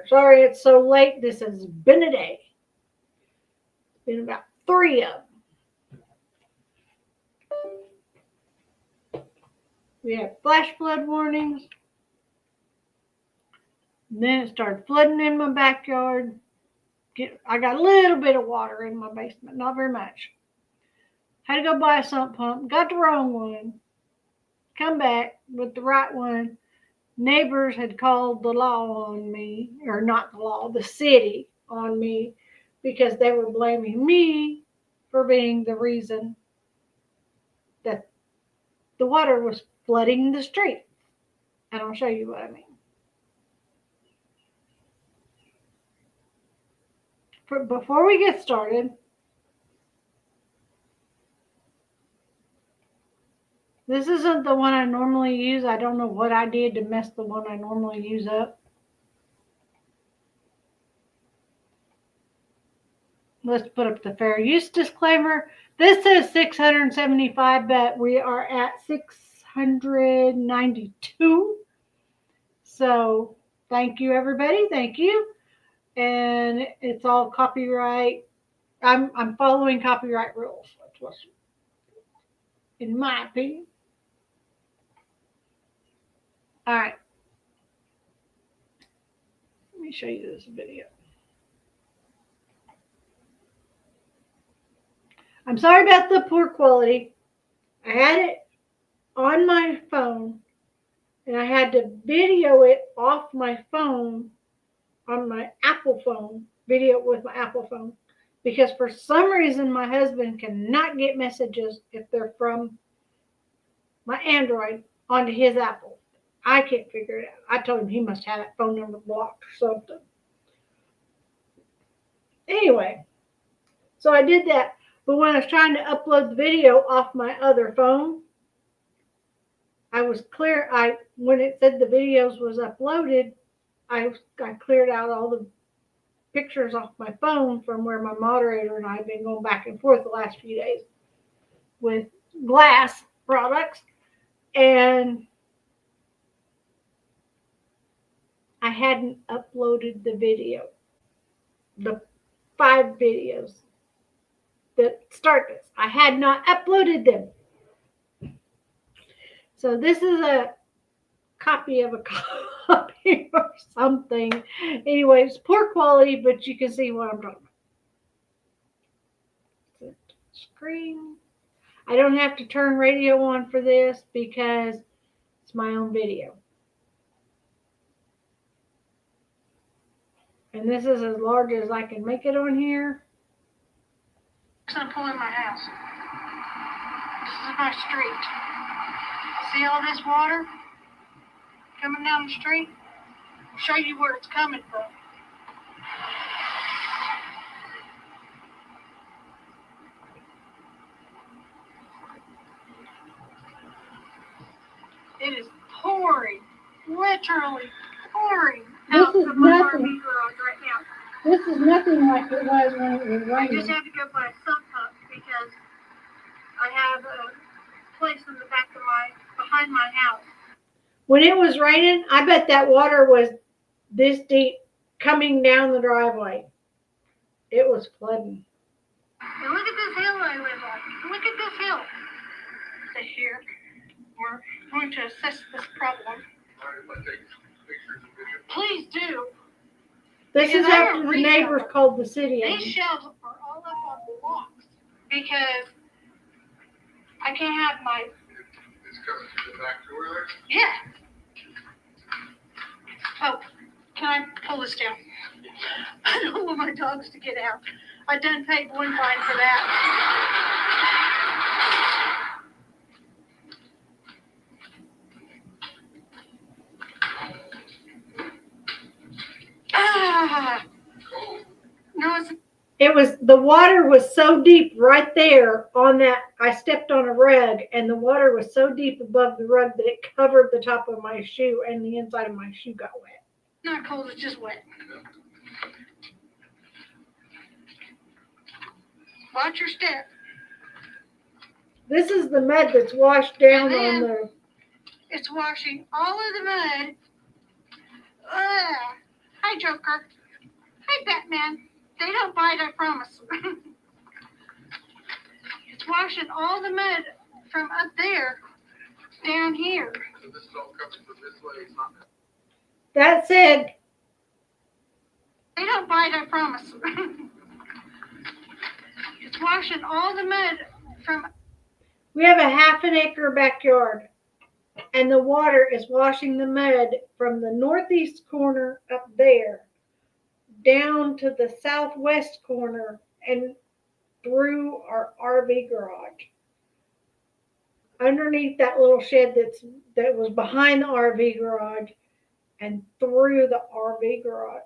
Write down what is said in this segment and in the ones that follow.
Sorry it's so late. This has been a day. It's been about 3 of them. We had flash flood warnings. And then it started flooding in my backyard. I got a little bit of water in my basement, not very much. Had to go buy a sump pump. Got the wrong one. Come back with the right one. Neighbors had called the law on me, or not the law, the city on me, because they were blaming me for being the reason that the water was flooding the street. And I'll show you what I mean. Before we get started, this isn't the one I normally use. I don't know what I did to mess the one I normally use up. Let's put up the fair use disclaimer. This says 675, but we are at 692. So thank you, everybody. Thank you. And it's all copyright. I'm following copyright rules. That's what's, in my opinion. All right. Let me show you this video. I'm sorry about the poor quality. I had it on my phone, and I had to video it off my phone, on my Apple phone, video it with my Apple phone, because for some reason my husband cannot get messages if they're from my Android onto his Apple. I can't figure it out. I told him he must have that phone number blocked or something. Anyway, so I did that. But when I was trying to upload the video off my other phone, I was clear. When it said the videos was uploaded, I cleared out all the pictures off my phone from where my moderator and I have been going back and forth the last few days with glass products. And I hadn't uploaded the video, the 5 videos that start this. I had not uploaded them. So this is a copy of a copy or something. Anyway, it's poor quality, but you can see what I'm talking about. Screen. I don't have to turn radio on for this because it's my own video. And this is as large as I can make it on here. I'm going to pull in my house. This is my street. See all this water coming down the street? I'll show you where it's coming from. It is pouring, literally pouring out of my RV garage right now. This is nothing like it was when it was raining. I just had to go buy a sump pump because I have a place in the back of behind my house. When it was raining, I bet that water was this deep coming down the driveway. It was flooding. And look at this hill I live on. Look at this hill. So here, we're going to assess this problem. Please do. This is after the neighbors called the city. These shelves are all up on the blocks because I can't have my... It's coming through the back door there? Yeah. Oh, can I pull this down? I don't want my dogs to get out. I done paid one fine for that. No, the water was so deep right there on that. I stepped on a rug and the water was so deep above the rug that it covered the top of my shoe and the inside of my shoe got wet. Not cold, it's just wet. Watch your step. This is the mud that's washed down on the... It's washing all of the mud. Hi, Joker. Hi, Batman. They don't bite, I promise. It's washing all the mud from up there down here. So this is all coming from this way. It's not. That said, they don't bite, I promise. It's washing all the mud from. We have a half an acre backyard, and the water is washing the mud from the northeast corner up there down to the southwest corner and through our RV garage. Underneath that little shed that was behind the RV garage and through the RV garage.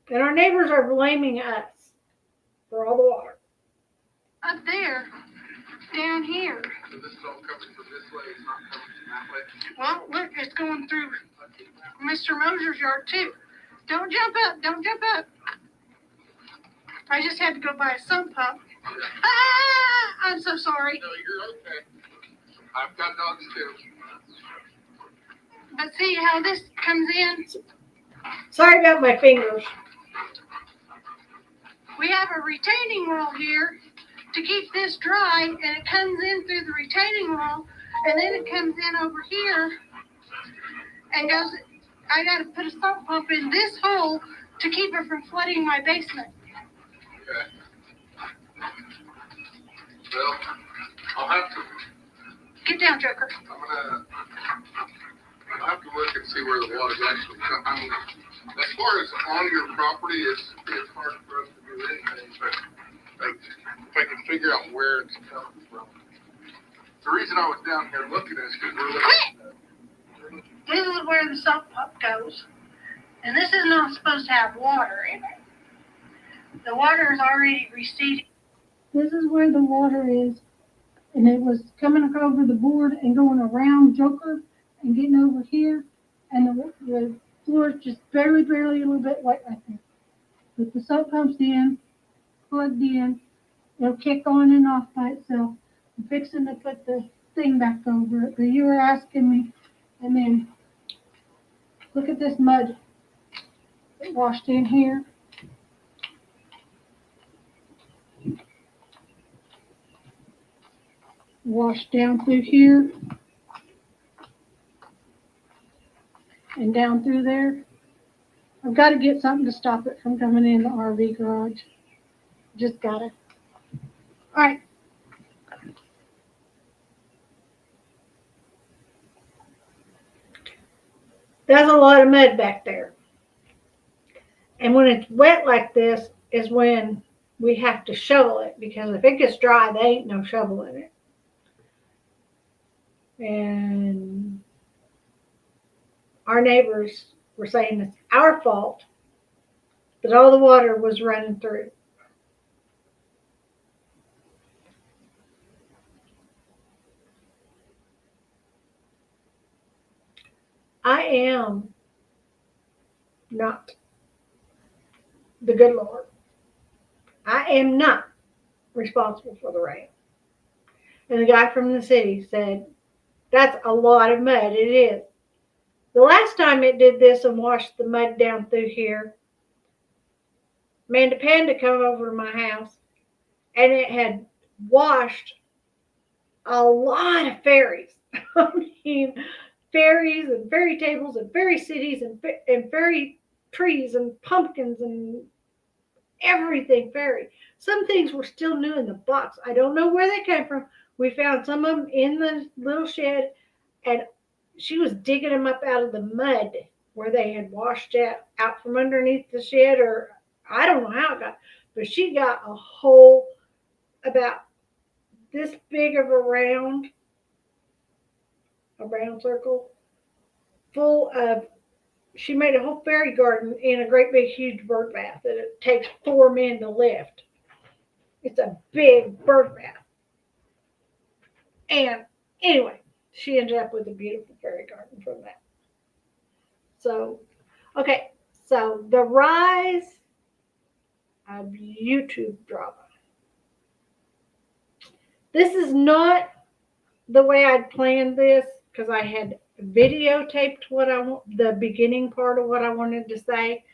And our neighbors are blaming us for all the water. Up there, down here. So this is all coming from this way, it's not coming from that way? Well, look, it's going through Mr. Moser's yard too. Don't jump up, don't jump up. I just had to go buy a sump pump. Ah, I'm so sorry. No, you're okay. I've got dogs too. But see how this comes in? Sorry about my fingers. We have a retaining wall here to keep this dry, and it comes in through the retaining wall, and then it comes in over here and goes. I got to put a sump pump in this hole to keep it from flooding my basement. Okay. Well, I'll have to. Get down, Joker. I'll have to look and see where the water's actually coming. I mean, as far as on your property, it's hard for us to do anything, but if I can figure out where it's coming from. The reason I was down here looking is because we're looking at this is where the sump pump goes. And this is not supposed to have water in it. The water is already receding. This is where the water is. And it was coming over the board and going around Joker and getting over here. And the floor is just barely a little bit wet right there. But the sump pump's in, plugged in. It'll kick on and off by itself. I'm fixing to put the thing back over it. But you were asking me. And then look at this mud. It washed in here. Washed down through here. And down through there. I've got to get something to stop it from coming in the RV garage. Just gotta. All right. There's a lot of mud back there. And when it's wet like this is when we have to shovel it, because if it gets dry, there ain't no shovel in it. And our neighbors were saying it's our fault that all the water was running through. I am not the good Lord. I am not responsible for the rain. And the guy from the city said, that's a lot of mud. It is. The last time it did this and washed the mud down through here, Amanda Panda come over to my house and it had washed a lot of fairies. I mean, fairies and fairy tables and fairy cities and fairy trees and pumpkins and everything fairy. Some things were still new in the box. I don't know where they came from. We found some of them in the little shed, and she was digging them up out of the mud where they had washed out from underneath the shed, or I don't know how it got, but she got a hole about this big of a round circle full of, she made a whole fairy garden in a great big huge bird bath that it takes 4 men to lift. It's a big bird bath. And anyway, she ended up with a beautiful fairy garden from that. So, okay, so the rise of YouTube drama. This is not the way I'd planned this, because I had videotaped the beginning part of what I wanted to say,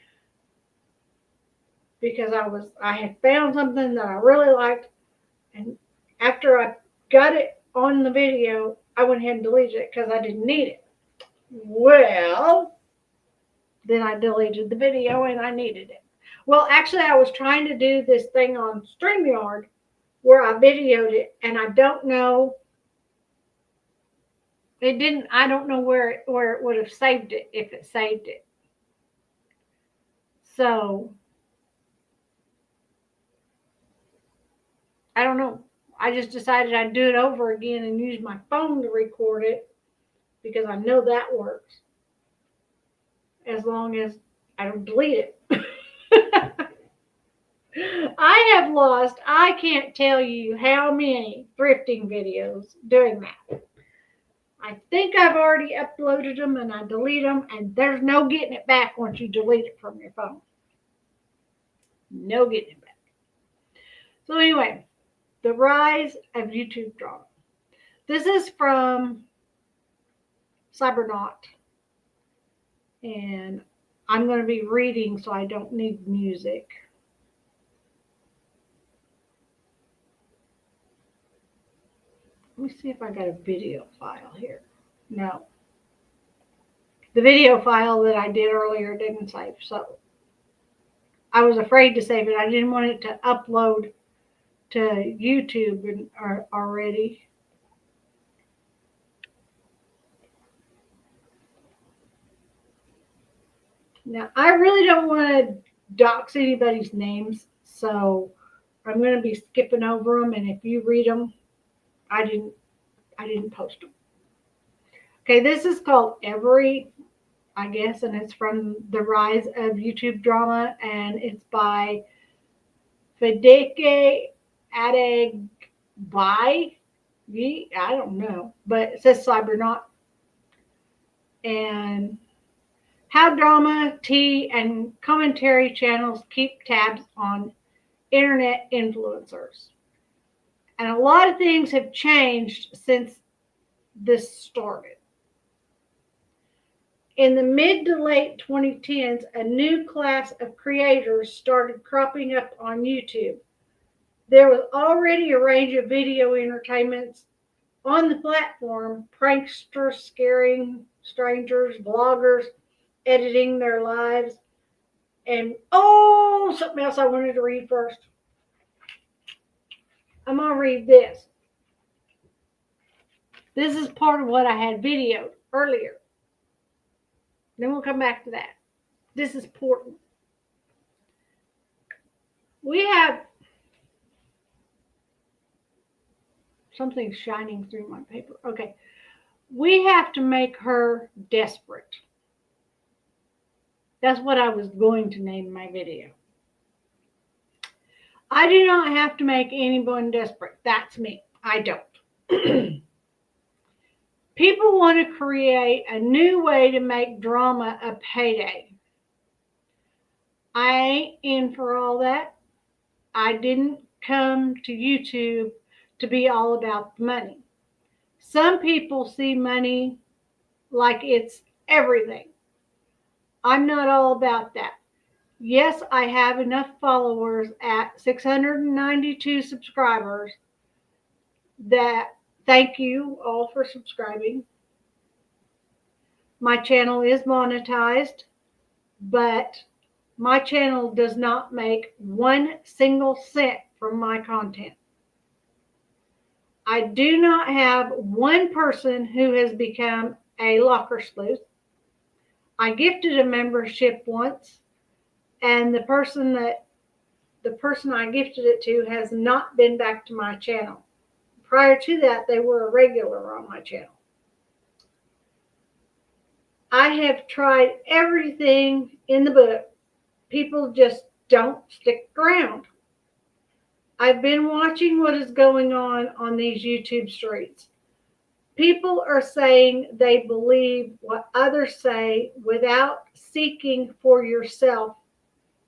because I had found something that I really liked, and after I got it on the video, I went ahead and deleted it because I didn't need it. Well, then I deleted the video and I needed it. Well, actually, I was trying to do this thing on StreamYard where I videoed it, and I don't know. It didn't. I don't know where it would have saved it if it saved it. So I don't know. I just decided I'd do it over again and use my phone to record it because I know that works. As long as I don't delete it. I have lost, I can't tell you how many thrifting videos doing that. I think I've already uploaded them and I delete them, and there's no getting it back once you delete it from your phone. No getting it back. So anyway, the rise of YouTube drama. This is from Cybernaut, and I'm going to be reading, so I don't need music. Let me see if I got a video file here. No. The video file that I did earlier didn't save, so I was afraid to save it. I didn't want it to upload to YouTube already. Now, I really don't want to dox anybody's names, so I'm going to be skipping over them, and if you read them, I didn't post them. Okay, this is called Every, I guess, and it's from The Rise of YouTube Drama, and it's by Fedeke Adegbai. I don't know, but it says Cybernaut. And how drama, tea, and commentary channels keep tabs on internet influencers. And a lot of things have changed since this started. In the mid to late 2010s, a new class of creators started cropping up on YouTube. There was already a range of video entertainments on the platform: pranksters scaring strangers, vloggers editing their lives, and something else I wanted to read first. I'm going to read this. This is part of what I had videoed earlier. Then we'll come back to that. This is important. We have something shining through my paper. Okay. We have to make her desperate. That's what I was going to name my video. I do not have to make anyone desperate. That's me. I don't. People want to create a new way to make drama a payday. I ain't in for all that. I didn't come to YouTube to be all about the money. Some people see money like it's everything. I'm not all about that. Yes, I have enough followers at 692 subscribers that thank you all for subscribing. My channel is monetized, but my channel does not make 1 single cent from my content. I do not have one person who has become a locker sleuth. I gifted a membership once, and the person I gifted it to has not been back to my channel. Prior to that, they were a regular on my channel. I have tried everything in the book. People just don't stick around. I've been watching what is going on these YouTube streets. People are saying they believe what others say without seeking for yourself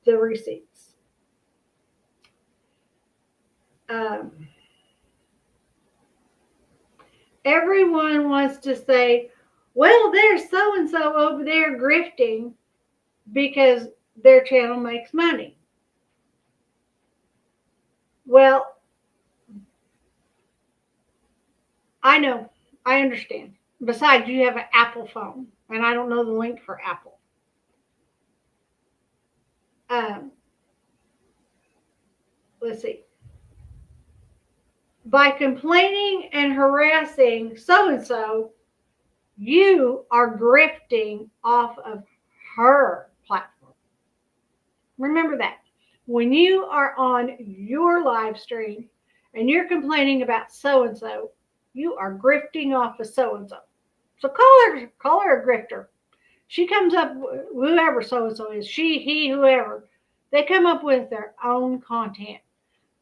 the receipts. Everyone wants to say, Well, there's so-and-so over there grifting because their channel makes money. Well, I know. I understand. Besides, you have an Apple phone, and I don't know the link for Apple. Let's see. By complaining and harassing so-and-so, you are grifting off of her platform. Remember that. When you are on your live stream and you're complaining about so-and-so, you are grifting off of so-and-so. So call her a grifter. She comes up, whoever so-and-so is, she, he, whoever, they come up with their own content.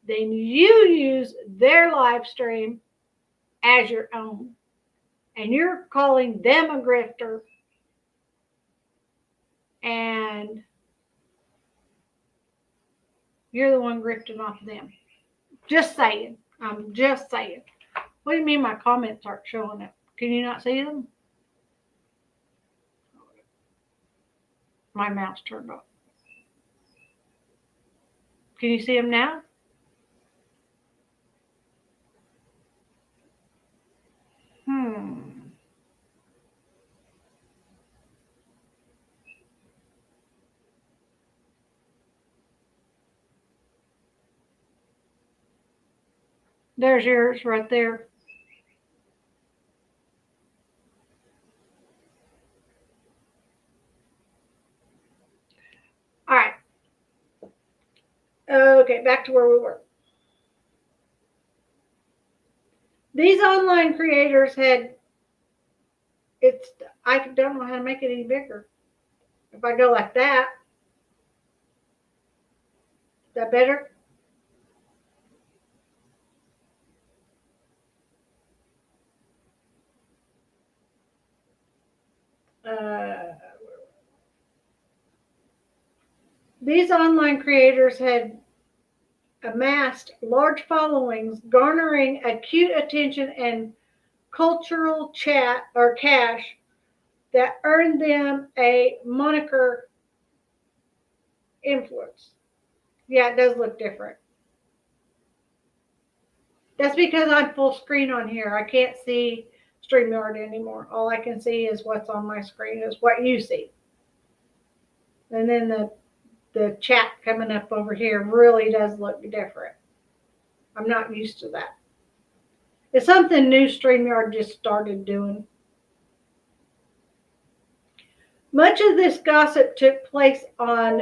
Then you use their live stream as your own. And you're calling them a grifter. And you're the one grifting off of them. Just saying. I'm just saying. What do you mean my comments aren't showing up? Can you not see them? My mouse turned off. Can you see them now? There's yours right there. All right. Okay, back to where we were. These online creators had, I don't know how to make it any bigger. If I go like that, is that better? These online creators had amassed large followings, garnering acute attention and cultural chat or cash that earned them a moniker influence. Yeah, it does look different. That's because I'm full screen on here. I can't see StreamYard anymore. All I can see is what's on my screen, is what you see. And then the chat coming up over here really does look different. I'm not used to that. It's something new StreamYard just started doing. Much of this gossip took place on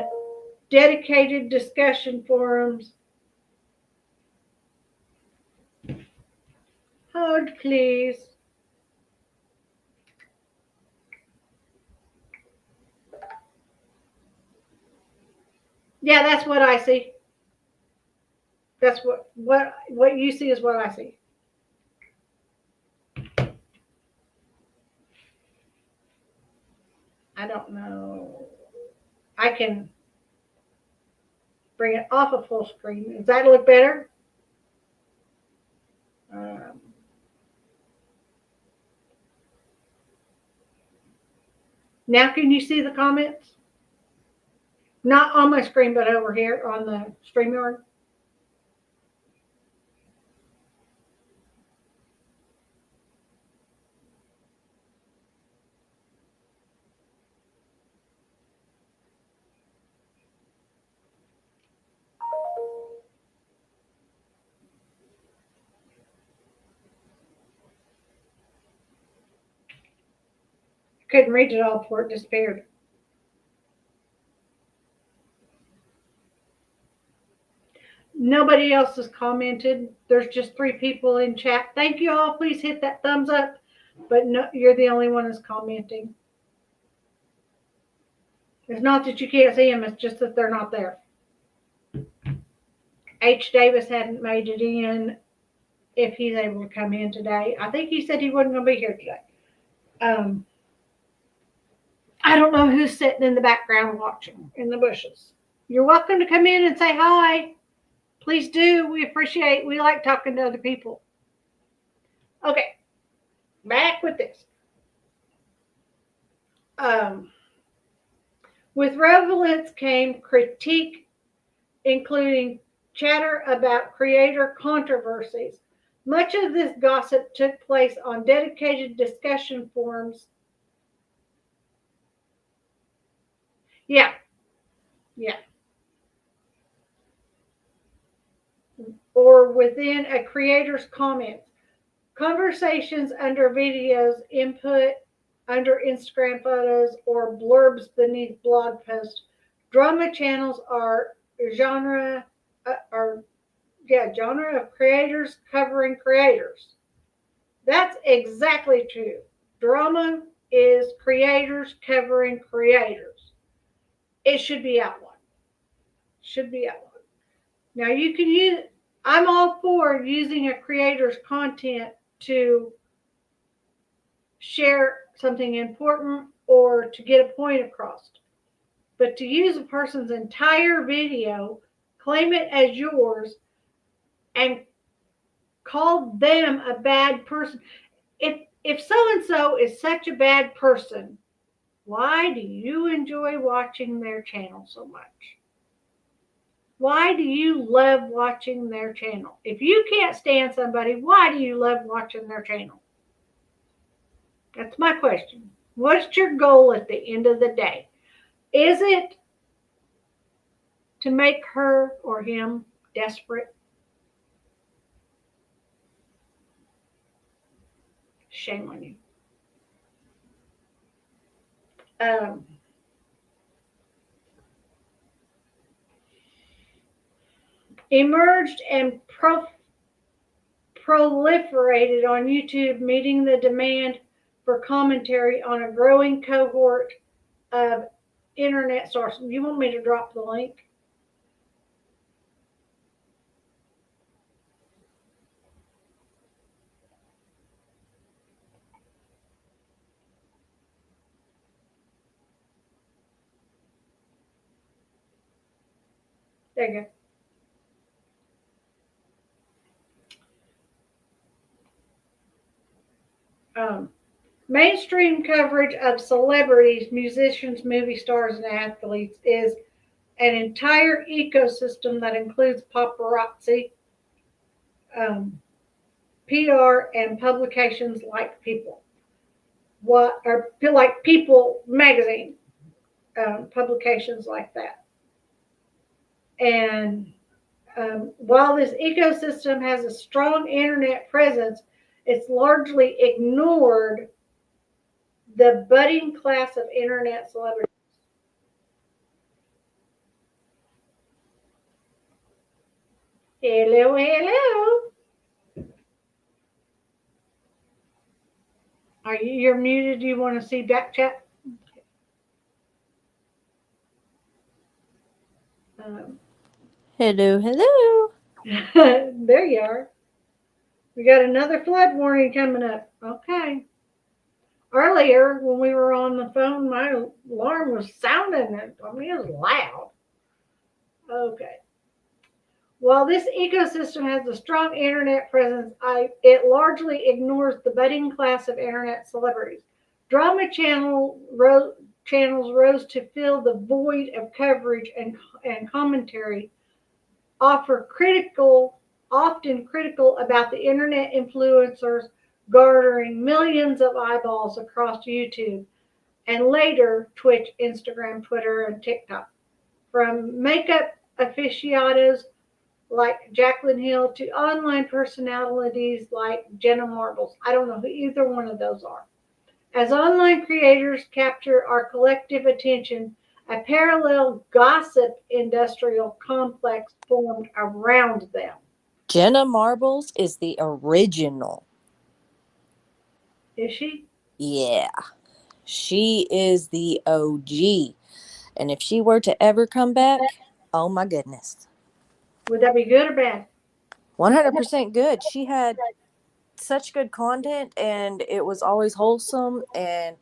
dedicated discussion forums. Hold, please. Yeah, that's what I see. That's what you see is what I see. I don't know. I can bring it off of full screen. Does that look better? Now can you see the comments? Not on my screen, but over here on the StreamYard. Couldn't read it all before it disappeared. Nobody else has commented. There's just 3 people in chat. Thank you all. Please hit that thumbs up. But no, you're the only one that's commenting. It's not that you can't see them. It's just that they're not there. H. Davis hadn't made it in if he's able to come in today. I think he said he wasn't going to be here today. I don't know who's sitting in the background watching in the bushes. You're welcome to come in and say hi. Please do. We like talking to other people. Okay, back with this. With relevance came critique, including chatter about creator controversies. Much of this gossip took place on dedicated discussion forums. Yeah. Or within a creator's comments. Conversations under videos, input under Instagram photos, or blurbs beneath blog posts. Drama channels are genre of creators covering creators. That's exactly true. Drama is creators covering creators. It should be outlawed. Now you can use, I'm all for using a creator's content to share something important or to get a point across. But to use a person's entire video, claim it as yours, and call them a bad person. If so-and-so is such a bad person, why do you enjoy watching their channel so much? Why do you love watching their channel? If you can't stand somebody, why do you love watching their channel? That's my question. What's your goal at the end of the day? Is it to make her or him desperate? Shame on you. Emerged and proliferated on YouTube, meeting the demand for commentary on a growing cohort of internet sources. You want me to drop the link? There you go. Mainstream coverage of celebrities, musicians, movie stars, and athletes is an entire ecosystem that includes paparazzi, PR, and publications like People. Like People magazine, publications like that. And while this ecosystem has a strong internet presence, it's largely ignored the budding class of internet celebrities. Hello. You're muted? Do you want to see back chat? Hello. There you are. We got another flood warning coming up. Okay. Earlier, when we were on the phone, my alarm was sounding. It was loud. Okay. While this ecosystem has a strong internet presence, it largely ignores the budding class of internet celebrities. Drama channels rose to fill the void of coverage and commentary, often critical about the internet influencers garnering millions of eyeballs across YouTube and later Twitch, Instagram, Twitter, and TikTok. From makeup aficionados like Jaclyn Hill to online personalities like Jenna Marbles. I don't know who either one of those are. As online creators capture our collective attention, a parallel gossip industrial complex formed around them. Jenna Marbles is the original. Is she? Yeah. She is the OG. And if she were to ever come back, oh my goodness. Would that be good or bad? 100% good. She had such good content, and it was always wholesome and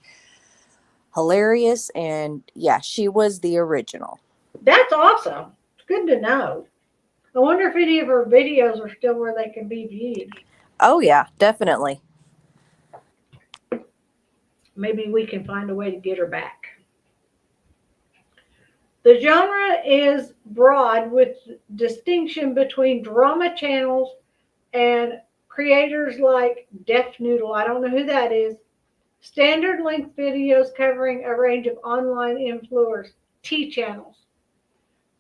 hilarious. And yeah, she was the original. That's awesome. It's good to know. I wonder if any of her videos are still where they can be viewed. Oh yeah, definitely. maybe we can find a way to get her back. The genre is broad with distinction between drama channels and creators like Deaf Noodle. I don't know who that is. Standard length videos covering a range of online influencers, T channels.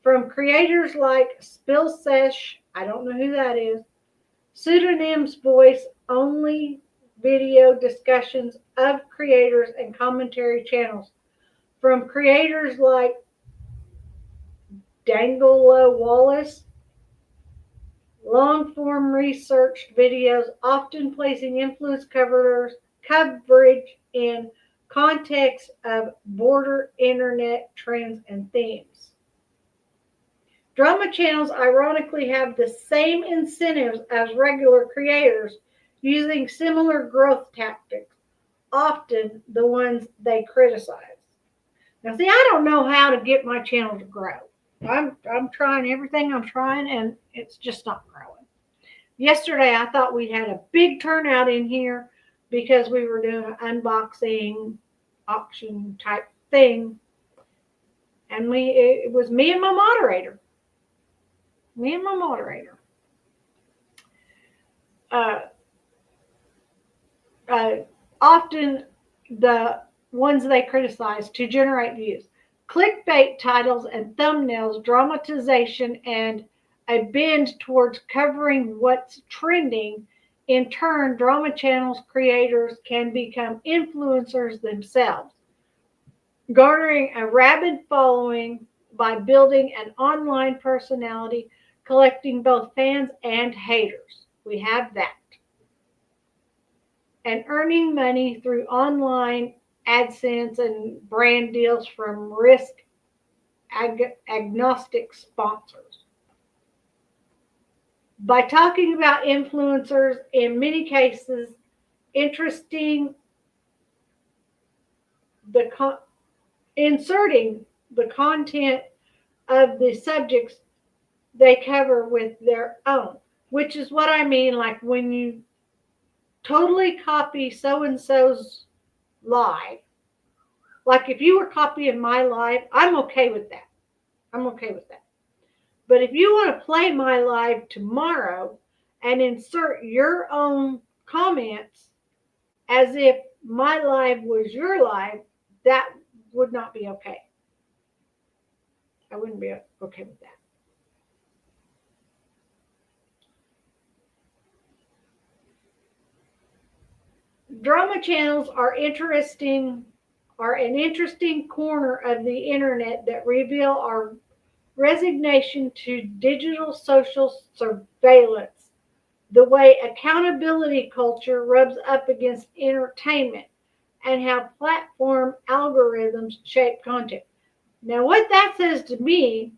From creators like Spill Sesh, I don't know who that is. Pseudonyms voice only video discussions of creators and commentary channels. From creators like Dangelo Wallace, long-form researched videos often placing influence coverage in context of broader internet trends and themes. Drama channels ironically have the same incentives as regular creators, using similar growth tactics, often the ones they criticize. Now, see, I don't know how to get my channel to grow. I'm trying everything I'm trying, and it's just not growing. Yesterday, I thought we had a big turnout in here because we were doing an unboxing auction type thing, and it was me and my moderator. Often the ones they criticize to generate views. Clickbait titles and thumbnails, dramatization, and a bend towards covering what's trending. In turn, drama channels creators can become influencers themselves, garnering a rabid following by building an online personality, collecting both fans and haters. We have that. And earning money through online AdSense and brand deals from risk agnostic sponsors. By talking about influencers, in many cases, inserting the content of the subjects they cover with their own, which is what I mean, like when you totally copy so-and-so's live. Like if you were copying my live, I'm okay with that. But if you want to play my live tomorrow and insert your own comments as if my live was your live, that would not be okay. I wouldn't be okay with that. Drama channels are an interesting corner of the internet that reveal our resignation to digital social surveillance, the way accountability culture rubs up against entertainment, and how platform algorithms shape content. Now, what that says to me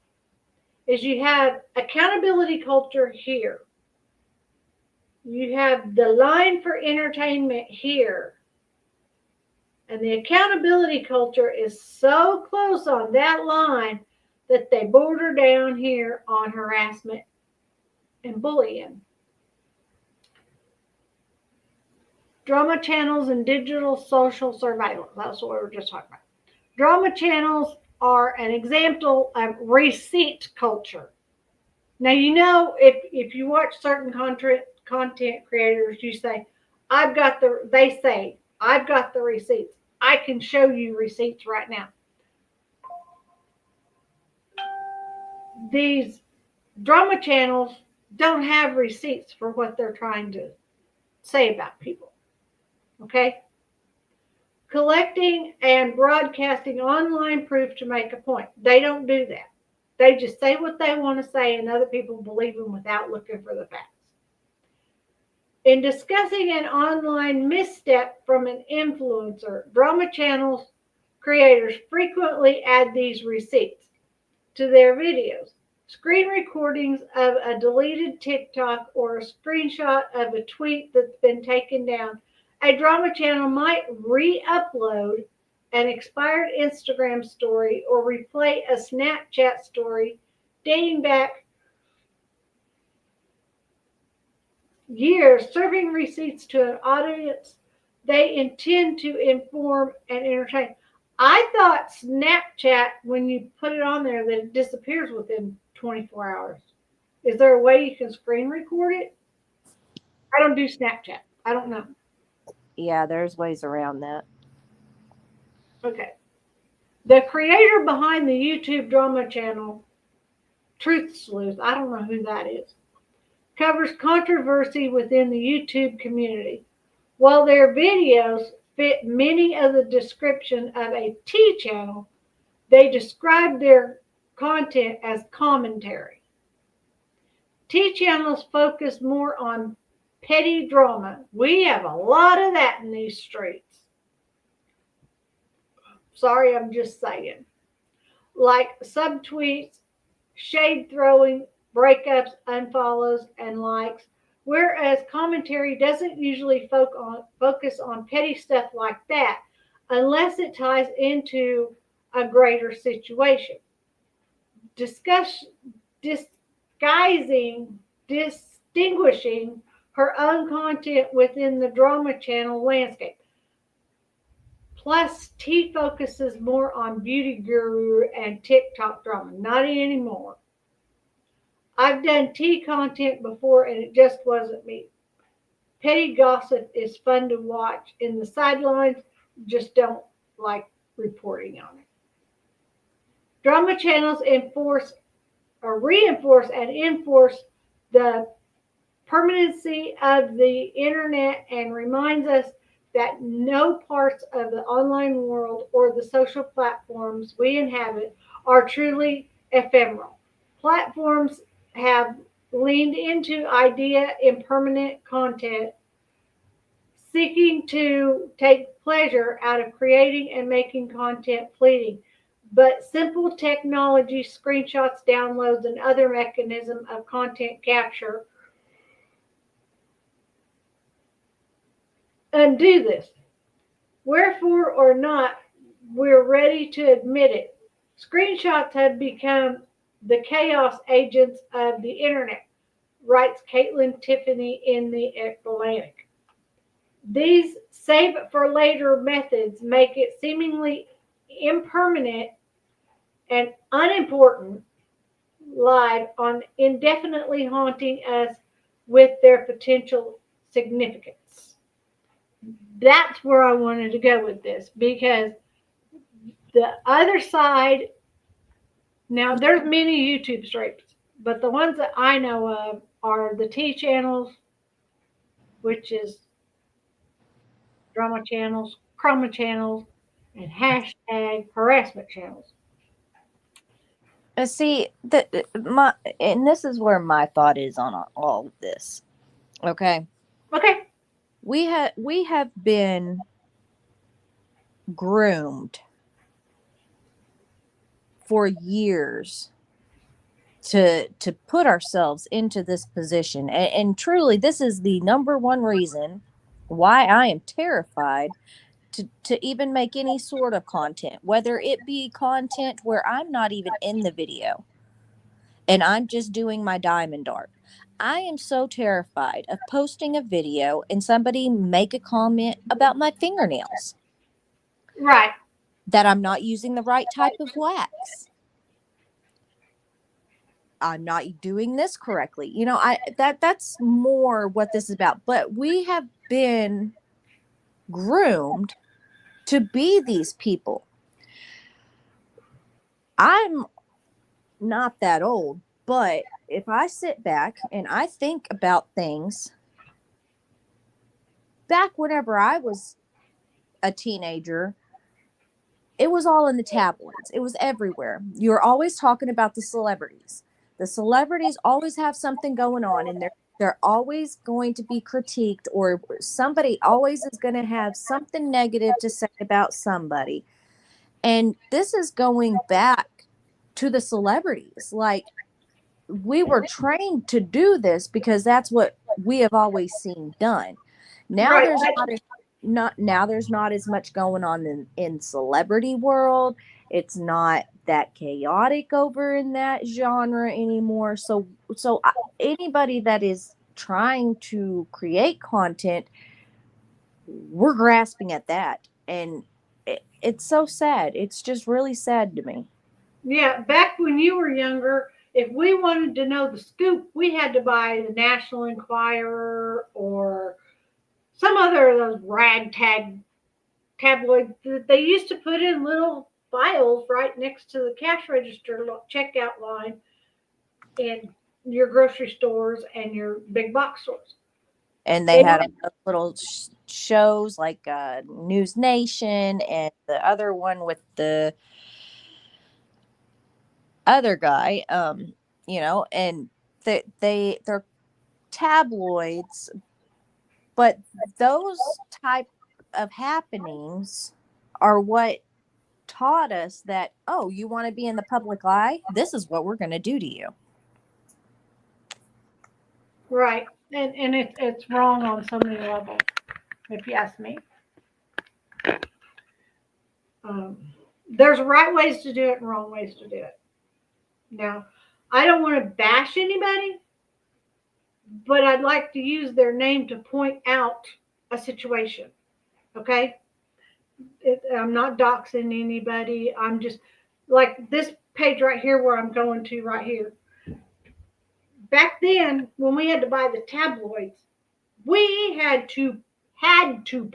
is you have accountability culture here. You have the line for entertainment here. And the accountability culture is so close on that line that they border down here on harassment and bullying. Drama channels and digital social surveillance. That's what we were just talking about. Drama channels are an example of receipt culture. Now, you know, if you watch certain content creators, you say, I've got the receipts. I can show you receipts right now. These drama channels don't have receipts for what they're trying to say about people. Okay? Collecting and broadcasting online proof to make a point. They don't do that. They just say what they want to say and other people believe them without looking for the facts. In discussing an online misstep from an influencer, drama channels creators frequently add these receipts to their videos. Screen recordings of a deleted TikTok or a screenshot of a tweet that's been taken down. A drama channel might re-upload an expired Instagram story or replay a Snapchat story dating back years, serving receipts to an audience They intend to inform and entertain. I thought Snapchat, when you put it on there, that it disappears within 24 hours. Is there a way you can screen record it? I don't do Snapchat. I don't know. Yeah, there's ways around that. Okay. The creator behind the YouTube drama channel, Truth Sleuth, I don't know who that is, covers controversy within the YouTube community. While their videos fit many of the description of a tea channel, they describe their content as commentary. Tea channels focus more on petty drama. We have a lot of that in these streets. Sorry, I'm just saying. Like subtweets, shade throwing, breakups, unfollows, and likes. Whereas commentary doesn't usually focus on petty stuff like that unless it ties into a greater situation. Distinguishing her own content within the drama channel landscape. Plus, T focuses more on beauty guru and TikTok drama. Not anymore. I've done tea content before and it just wasn't me. Petty gossip is fun to watch in the sidelines, just don't like reporting on it. Drama channels reinforce and enforce the permanency of the internet and reminds us that no parts of the online world or the social platforms we inhabit are truly ephemeral. Platforms have leaned into idea impermanent content, seeking to take pleasure out of creating and making content fleeting. But simple technology, screenshots, downloads, and other mechanism of content capture undo this. Wherefore or not, we're ready to admit it. Screenshots have become the chaos agents of the internet, writes Caitlin Tiffany in the Atlantic. These save for later methods make it seemingly impermanent and unimportant live on indefinitely haunting us with their potential significance. That's where I wanted to go with this because the other side, now there's many YouTube streams, but the ones that I know of are the T channels, which is drama channels, chroma channels, and hashtag harassment channels. See, and this is where my thought is on all of this. Okay. Okay. We have been groomed for years to put ourselves into this position, and truly, this is the number one reason why I am terrified to even make any sort of content, whether it be content where I'm not even in the video and I'm just doing my diamond art. I am so terrified of posting a video and somebody make a comment about my fingernails. Right. That I'm not using the right type of wax. I'm not doing this correctly. You know, that's more what this is about. But we have been groomed to be these people. I'm not that old, but if I sit back and I think about things back whenever I was a teenager, it was all in the tabloids. It was everywhere. You're always talking about the celebrities. The celebrities always have something going on, and they're always going to be critiqued, or somebody always is going to have something negative to say about somebody. And this is going back to the celebrities. Like, we were trained to do this because that's what we have always seen done. Now Right. there's not as much going on in celebrity world. It's not that chaotic over in that genre anymore. So anybody that is trying to create content, we're grasping at that. And it's so sad. It's just really sad to me. Yeah, back when you were younger, if we wanted to know the scoop, we had to buy the National Enquirer or some other of those ragtag tabloids that they used to put in little files right next to the cash register checkout line in your grocery stores and your big box stores. And they had little shows like News Nation and the other one with the other guy, and they're tabloids, but those type of happenings are what taught us that, oh, you want to be in the public eye? This is what we're going to do to you. Right. And it's wrong on so many levels, if you ask me. There's right ways to do it and wrong ways to do it. Now, I don't want to bash anybody, but I'd like to use their name to point out a situation. Okay? I'm not doxing anybody. I'm just like this page right here where I'm going to right here. Back then, when we had to buy the tabloids, we had to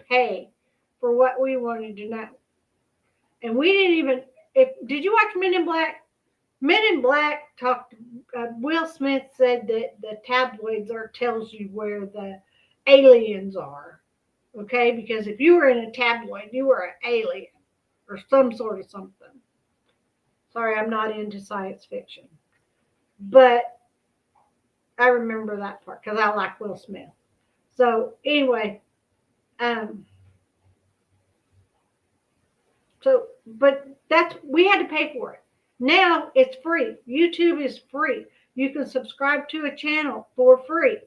pay for what we wanted to know. And we didn't even, did you watch Men in Black? Men in Black talked, Will Smith said that the tabloids tells you where the aliens are. Okay? Because if you were in a tabloid, you were an alien or some sort of something. Sorry, I'm not into science fiction. But I remember that part because I like Will Smith. So anyway, but we had to pay for it. Now it's free. YouTube is free. You can subscribe to a channel for free.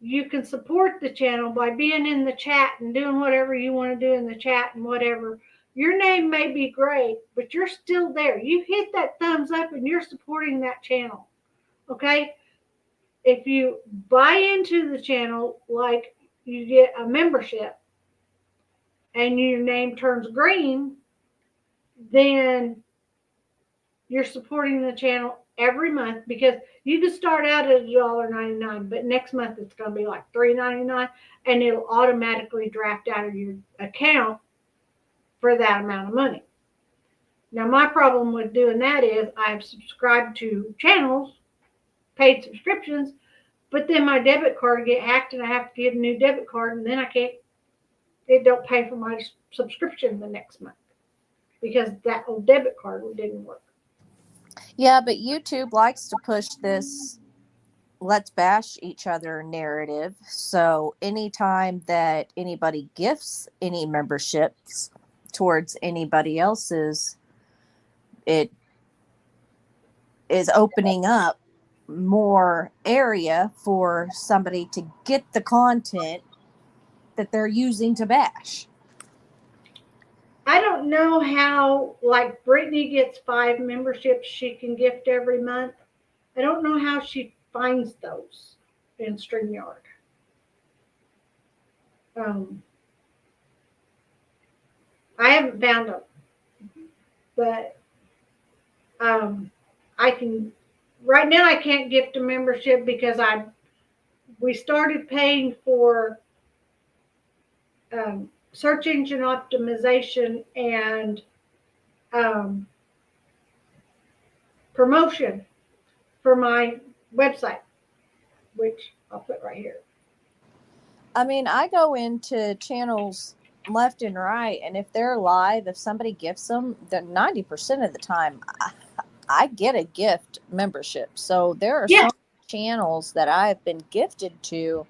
You can support the channel by being in the chat and doing whatever you want to do in the chat and whatever. Your name may be gray, but you're still there. You hit that thumbs up and you're supporting that channel. Okay? If you buy into the channel, like you get a membership and your name turns green, then you're supporting the channel every month, because you can start out at $1.99, but next month it's going to be like $3.99, and it'll automatically draft out of your account for that amount of money. Now, my problem with doing that is I've subscribed to channels, paid subscriptions, but then my debit card get hacked and I have to get a new debit card, and then it don't pay for my subscription the next month because that old debit card didn't work. Yeah, but YouTube likes to push this let's bash each other narrative. So anytime that anybody gifts any memberships towards anybody else's, it is opening up more area for somebody to get the content that they're using to bash. I don't know how, like Brittany gets 5 memberships she can gift every month. I don't know how she finds those in StreamYard. I haven't found them, but I can. Right now, I can't gift a membership because we started paying for search engine optimization and promotion for my website, which I'll put right here. I mean, I go into channels left and right, and if they're live, if somebody gifts them, then 90% of the time I get a gift membership. So there are some channels that I've been gifted to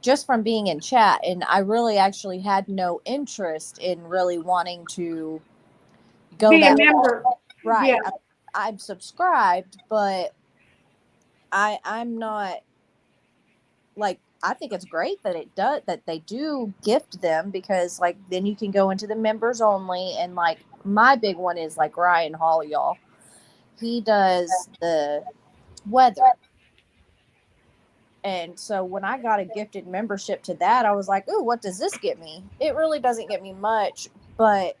just from being in chat, and I really actually had no interest in really wanting to go be that a member. Right. Yeah. I'm subscribed, but I'm not, like, I think it's great that they do gift them, because like then you can go into the members only, and like my big one is like Ryan Hall, y'all. He does the weather. And so when I got a gifted membership to that, I was like, "Ooh, what does this get me?" It really doesn't get me much, but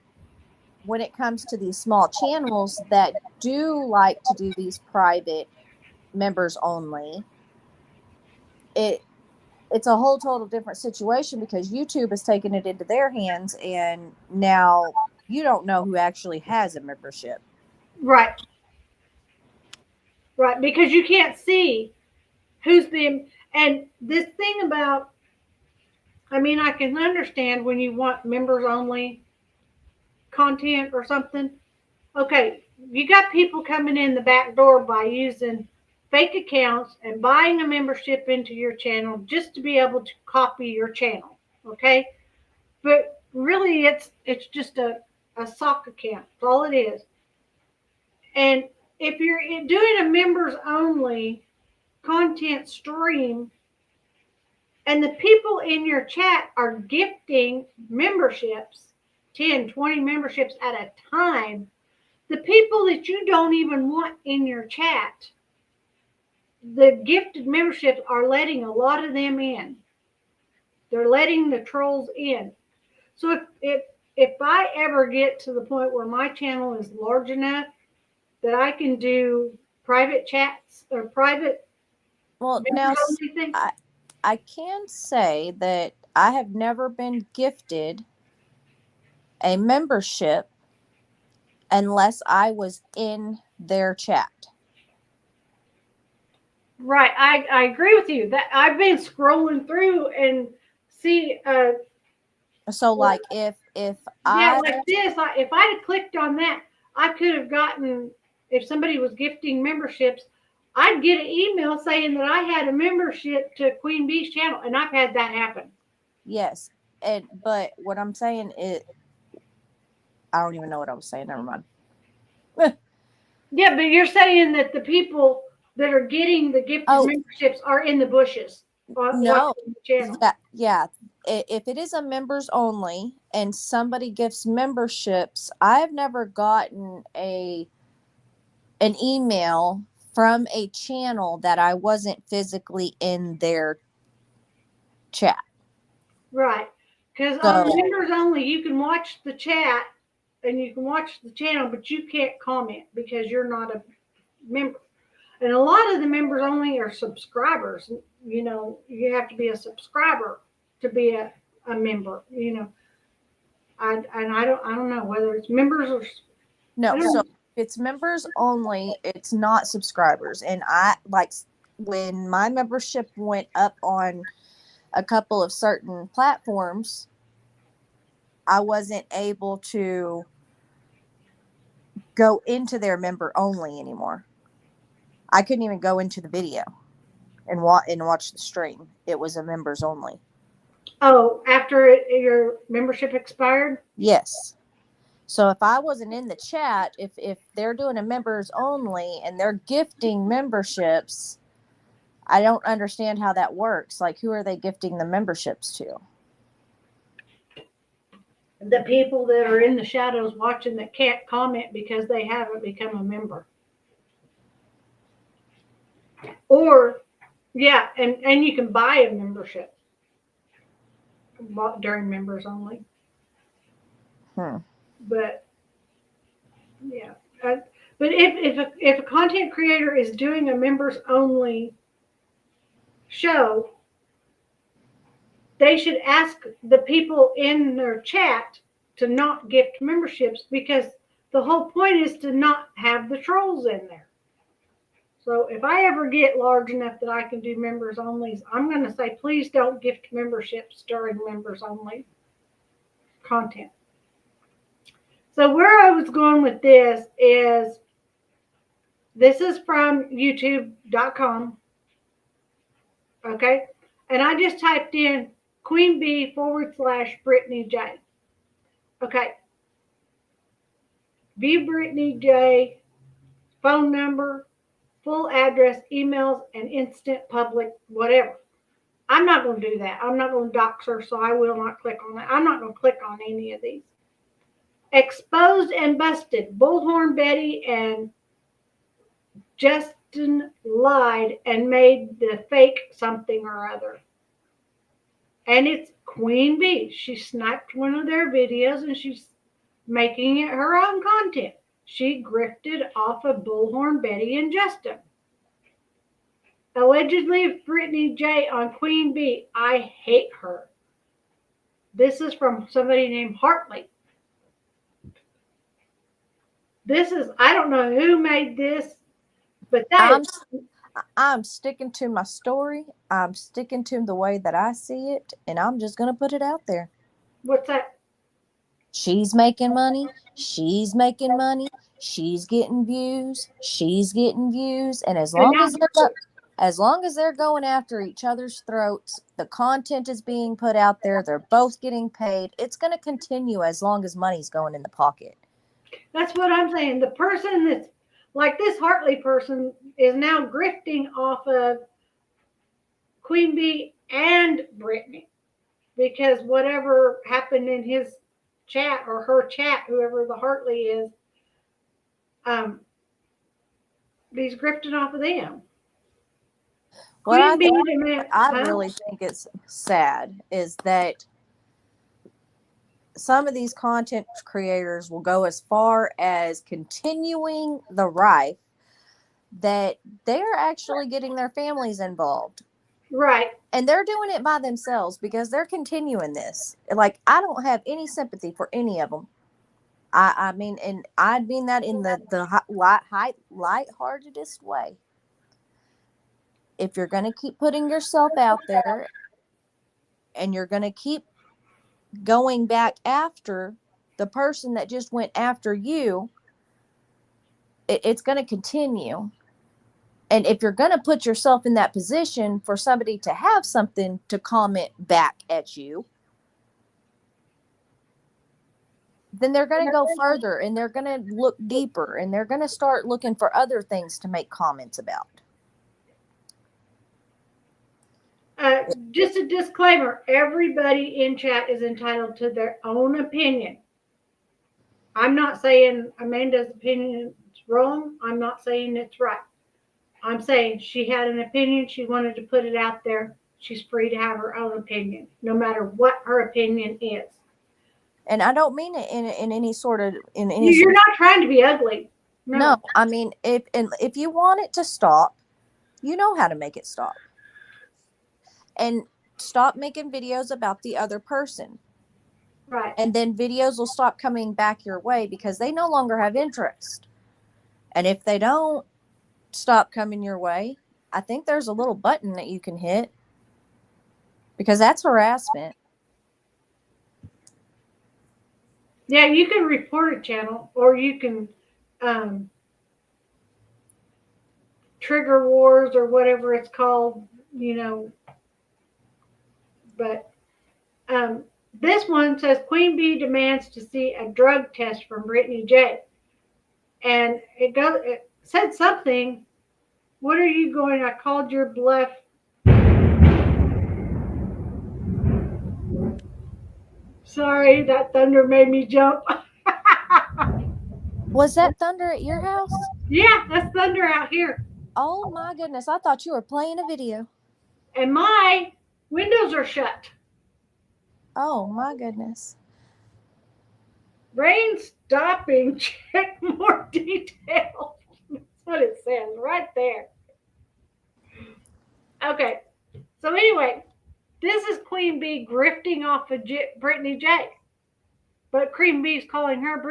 when it comes to these small channels that do like to do these private members only, it's a whole total different situation because YouTube has taken it into their hands, and now you don't know who actually has a membership. Right. Right. Because you can't see who's been, and this thing about, I mean, I can understand when you want members only content or something. Okay, you got people coming in the back door by using fake accounts and buying a membership into your channel just to be able to copy your channel. Okay, but really, it's just a sock account. That's all it is. And if you're doing a members only content stream, and the people in your chat are gifting memberships, 10, 20 memberships at a time, the people that you don't even want in your chat, the gifted memberships are letting a lot of them in. They're letting the trolls in. So if I ever get to the point where my channel is large enough that I can do private chats or private Now things, I can say that I have never been gifted a membership unless I was in their chat. Right, I agree with you. That I've been scrolling through and see. So, like, if like this, if I had clicked on that, I could have gotten. If somebody was gifting memberships, I'd get an email saying that I had a membership to Queen Bee's channel, and I've had that happen. Yes, but what I'm saying is, I don't even know what I was saying. Never mind. Yeah, but you're saying that the people that are getting the gifted memberships are in the bushes. No. The channel. Yeah. If it is a members only and somebody gifts memberships, I've never gotten an email from a channel that I wasn't physically in their chat. Right. Because on members only, you can watch the chat and you can watch the channel, but you can't comment because you're not a member. And a lot of the members only are subscribers. You know, you have to be a subscriber to be a member. You know, I don't know whether it's members or no. So if it's members only, it's not subscribers. And I like when my membership went up on a couple of certain platforms, I wasn't able to go into their member only anymore. I couldn't even go into the video and watch the stream. It was a members only. Oh, after your membership expired? Yes. So if I wasn't in the chat, if they're doing a members only and they're gifting memberships, I don't understand how that works. Like, who are they gifting the memberships to? The people that are in the shadows watching that can't comment because they haven't become a member. Or, yeah, and you can buy a membership during members only. But, yeah. But if a content creator is doing a members only show, they should ask the people in their chat to not gift memberships because the whole point is to not have the trolls in there. So if I ever get large enough that I can do members only, I'm going to say, please don't gift memberships during members only content. So where I was going with this is from youtube.com. Okay. And I just typed in Queen Bee / Brittany J. Okay. View Brittany J, phone number, full address, emails, and instant public, whatever. I'm not going to do that. I'm not going to dox her, so I will not click on that. I'm not going to click on any of these. Exposed and busted. Bullhorn Betty and Just often lied and made the fake something or other. And it's Queen Bee. She sniped one of their videos and she's making it her own content. She grifted off of Bullhorn, Betty, and Justin. Allegedly, Brittany J on Queen Bee. I hate her. This is from somebody named Hartley. I don't know who made this, but I'm sticking to my story. I'm sticking to the way that I see it, and I'm just going to put it out there. What's that? She's making money. She's making money. She's getting views. She's getting views. And as long as they're going after each other's throats, the content is being put out there. They're both getting paid. It's going to continue as long as money's going in the pocket. That's what I'm saying. The person that's like this Hartley person is now grifting off of Queen Bee and Brittany because whatever happened in his chat or her chat, whoever the Hartley is, he's grifting off of them. I really think it's sad is that some of these content creators will go as far as continuing the rife that they're actually getting their families involved. Right. And they're doing it by themselves because they're continuing this. Like, I don't have any sympathy for any of them. I mean, and I mean that in the lightheartedest way. If you're going to keep putting yourself out there and you're going to keep going back after the person that just went after you, it's going to continue. And if you're going to put yourself in that position for somebody to have something to comment back at you, then they're going to go further and they're going to look deeper and they're going to start looking for other things to make comments about. Just a disclaimer, everybody in chat is entitled to their own opinion. I'm not saying Amanda's opinion is wrong. I'm not saying it's right. I'm saying she had an opinion. She wanted to put it out there. She's free to have her own opinion, no matter what her opinion is. And I don't mean it in any sort of... You're not trying to be ugly. No, I mean, if you want it to stop, you know how to make it stop. And stop making videos about the other person. Right. And then videos will stop coming back your way because they no longer have interest. And if they don't stop coming your way, I think there's a little button that you can hit because that's harassment. Yeah, you can report a channel or you can trigger wars or whatever it's called, you know. But this one says Queen Bee demands to see a drug test from Brittany J. And it said something. What are you going? I called your bluff. Sorry, that thunder made me jump. Was that thunder at your house? Yeah, that's thunder out here. Oh my goodness, I thought you were playing a video. And my windows are shut. Oh my goodness. Rain stopping. Check more details. That's what it says right there. Okay. So anyway, this is Queen Bee grifting off of Brittany J. But Queen Bee's calling her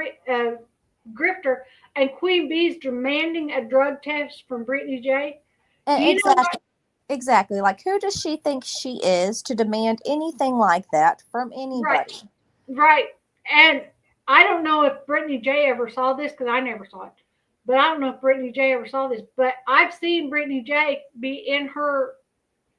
grifter, and Queen Bee's demanding a drug test from Brittany J. Exactly. Like, who does she think she is to demand anything like that from anybody? Right. And I don't know if Brittany J ever saw this because I never saw it. But I don't know if Brittany J ever saw this. But I've seen Brittany J be in her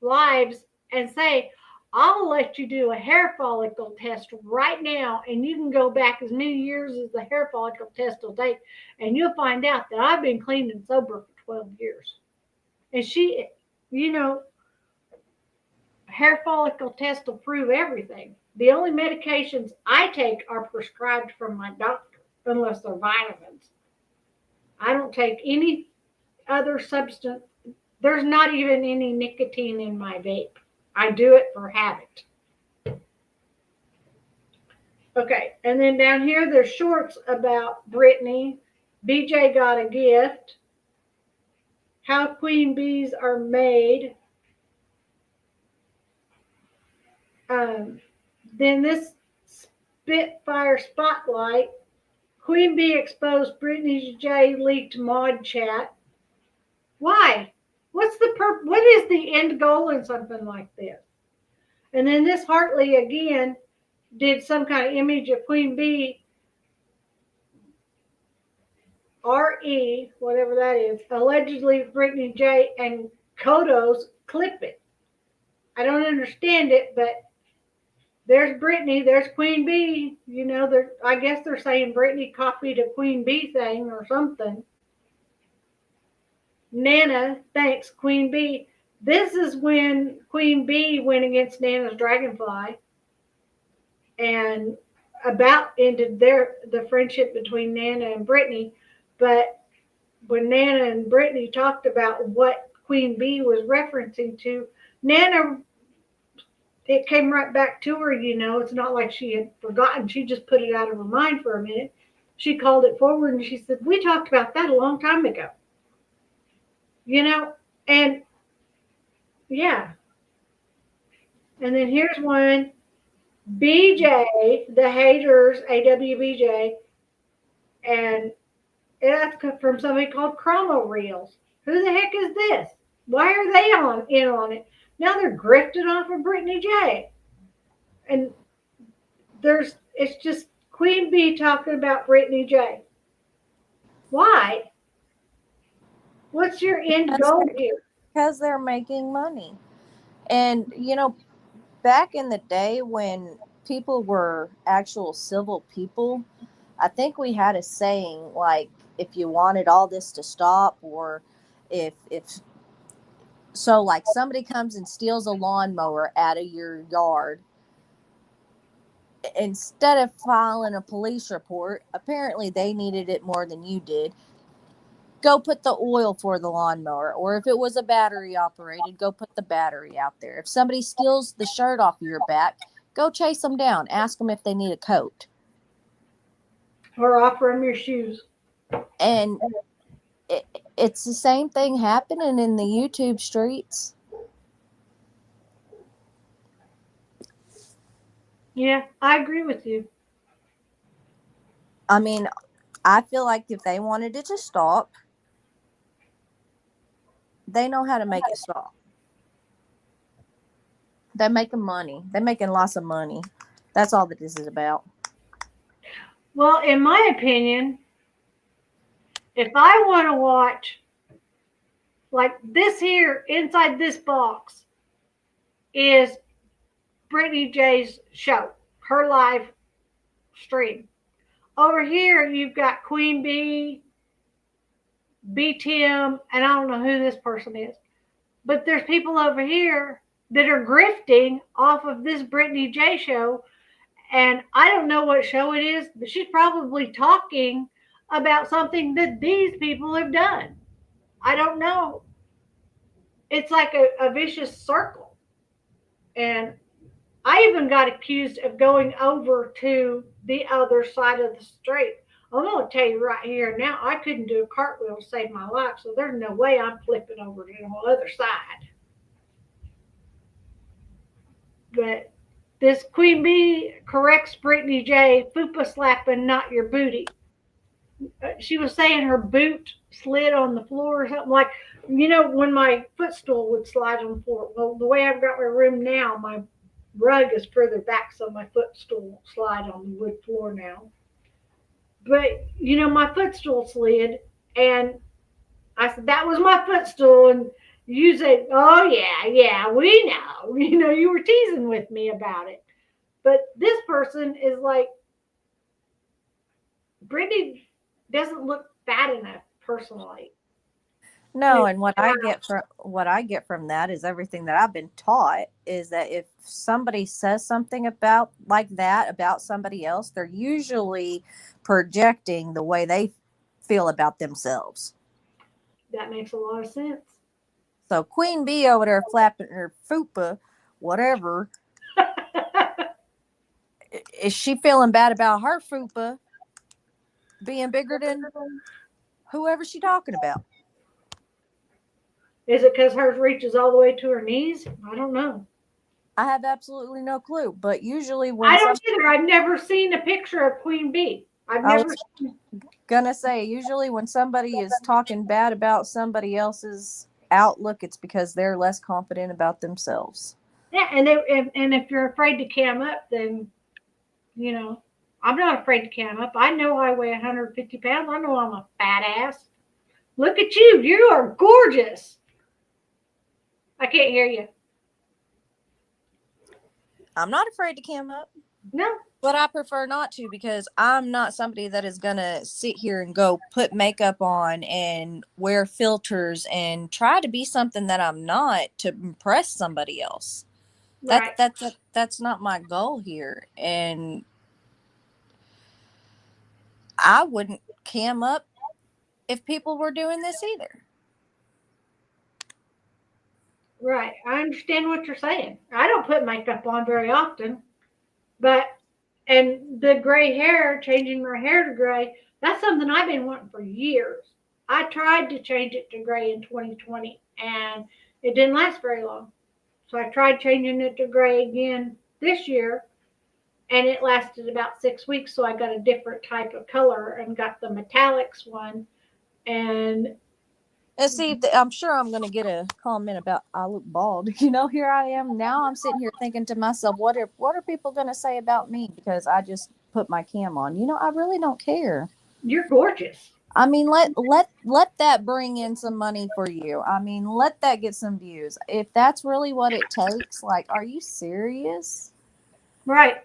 lives and say, I'll let you do a hair follicle test right now, and you can go back as many years as the hair follicle test will take, and you'll find out that I've been clean and sober for 12 years. And she, you know, hair follicle test will prove everything. The only medications I take are prescribed from my doctor, unless they're vitamins. I don't take any other substance. There's not even any nicotine in my vape. I do it for habit. Okay, and then down here there's shorts about Britney. BJ got a gift. How queen bees are made. Then this Spitfire Spotlight. Queen Bee exposed Britney J leaked mod chat. Why? What is the end goal in something like this? And then this Hartley again did some kind of image of Queen Bee, RE, whatever that is, allegedly Britney J and Kodos clip it. I don't understand it, but there's Britney, there's Queen Bee. You know, I guess they're saying Britney copied a Queen Bee thing or something. Nana thanks Queen Bee. This is when Queen Bee went against Nana's Dragonfly and about ended the friendship between Nana and Britney. But when Nana and Britney talked about what Queen Bee was referencing to, Nana, it came right back to her, you know. It's not like she had forgotten. She just put it out of her mind for a minute. She called it forward and she said, we talked about that a long time ago. You know, and yeah. And then here's one. BJ, the haters, AWBJ, and that's from somebody called Chromo Reels. Who the heck is this? Why are they in on it? Now they're grifting off of Britney J. And it's just Queen Bee talking about Britney J. Why? What's your end goal here? Because they're making money. And, you know, back in the day when people were actual civil people, I think we had a saying like, if you wanted all this to stop, or if so, like somebody comes and steals a lawnmower out of your yard, instead of filing a police report, apparently they needed it more than you did. Go put the oil for the lawnmower. Or if it was a battery operated, go put the battery out there. If somebody steals the shirt off your back, go chase them down. Ask them if they need a coat. Or offer them your shoes. And it's the same thing happening in the YouTube streets. Yeah, I agree with you. I mean, I feel like if they wanted it to stop, they know how to make it stop. They're making money. They're making lots of money. That's all that this is about. Well, in my opinion, if I want to watch, like this here, inside this box is Britney J's show, her live stream. Over here, you've got Queen Bee, B. Tim, and I don't know who this person is. But there's people over here that are grifting off of this Britney J show. And I don't know what show it is, but she's probably talking about something that these people have done. I don't know. It's like a vicious circle. And I even got accused of going over to the other side of the street. I'm going to tell you right here now, I couldn't do a cartwheel to save my life, so there's no way I'm flipping over to the other side. But this Queen Bee corrects Britney J, fupa slapping, not your booty. She was saying her boot slid on the floor or something, like, you know, when my footstool would slide on the floor. Well, the way I've got my room now, my rug is further back, so my footstool slide on the wood floor now. But, you know, my footstool slid, and I said, that was my footstool. And you said, oh, yeah, we know. You know, you were teasing with me about it. But this person is like, Britney doesn't look fat enough, personally. No, and what I get from that is everything that I've been taught is that if somebody says something about like that about somebody else, they're usually projecting the way they feel about themselves. That makes a lot of sense. So Queen Bee over there flapping her fupa, whatever. Is she feeling bad about her fupa being bigger than whoever she talking about? Is it because hers reaches all the way to her knees? I don't know. I have absolutely no clue. But usually when I don't either. I've never seen a picture of Queen Bee. I've I never was seen. gonna say, usually when somebody is talking bad about somebody else's outlook, it's because they're less confident about themselves. Yeah, and if you're afraid to cam up, then I'm not afraid to cam up. I know I weigh 150 pounds. I know I'm a fat ass. Look at you. You are gorgeous. I can't hear you. I'm not afraid to cam up. No. But I prefer not to, because I'm not somebody that is going to sit here and go put makeup on and wear filters and try to be something that I'm not to impress somebody else. Right. That's not my goal here. And I wouldn't cam up if people were doing this either. Right. I understand what you're saying. I don't put makeup on very often, and the gray hair, changing my hair to gray, that's something I've been wanting for years. I tried to change it to gray in 2020 and it didn't last very long. So I tried changing it to gray again this year and it lasted about 6 weeks. So I got a different type of color and got the metallics one. And See, I'm sure I'm going to get a comment about I look bald. Here I am now. I'm sitting here thinking to myself, what are people going to say about me because I just put my cam on? I really don't care. You're gorgeous. I mean, let that bring in some money for you. I mean, let that get some views. If that's really what it takes, like, are you serious? Right.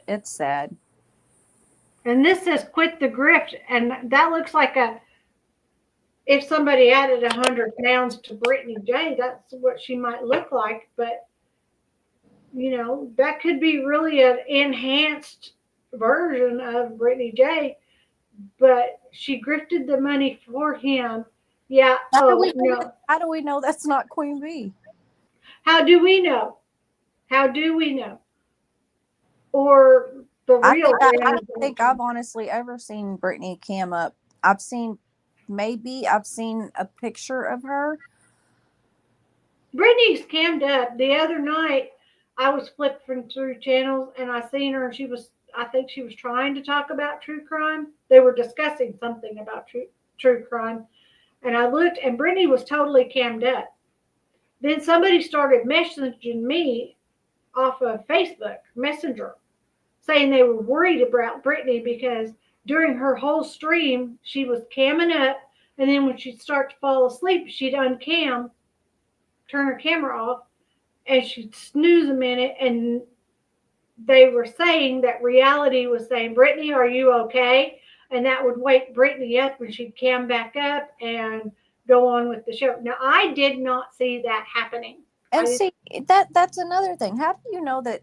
It's sad. And this says quit the grift. And that looks like if somebody added 100 pounds to Brittany J, that's what she might look like. But, that could be really an enhanced version of Brittany J. But she grifted the money for him. Yeah. How do we know that's not Queen Bee? How do we know? How do we know? Or the real? I don't think I've honestly ever seen Brittany cam up. I've seen a picture of her. Brittany's cammed up. The other night, I was flipping through channels and I seen her, and I think she was trying to talk about true crime. They were discussing something about true crime. And I looked, and Brittany was totally cammed up. Then somebody started messaging me off of Facebook Messenger, saying they were worried about Brittany because during her whole stream, she was camming up, and then when she'd start to fall asleep, she'd uncam, turn her camera off, and she'd snooze a minute, and they were saying that reality was saying, Brittany, are you okay? And that would wake Brittany up, and she'd cam back up and go on with the show. Now, I did not see that happening. And see, that's another thing. How do you know that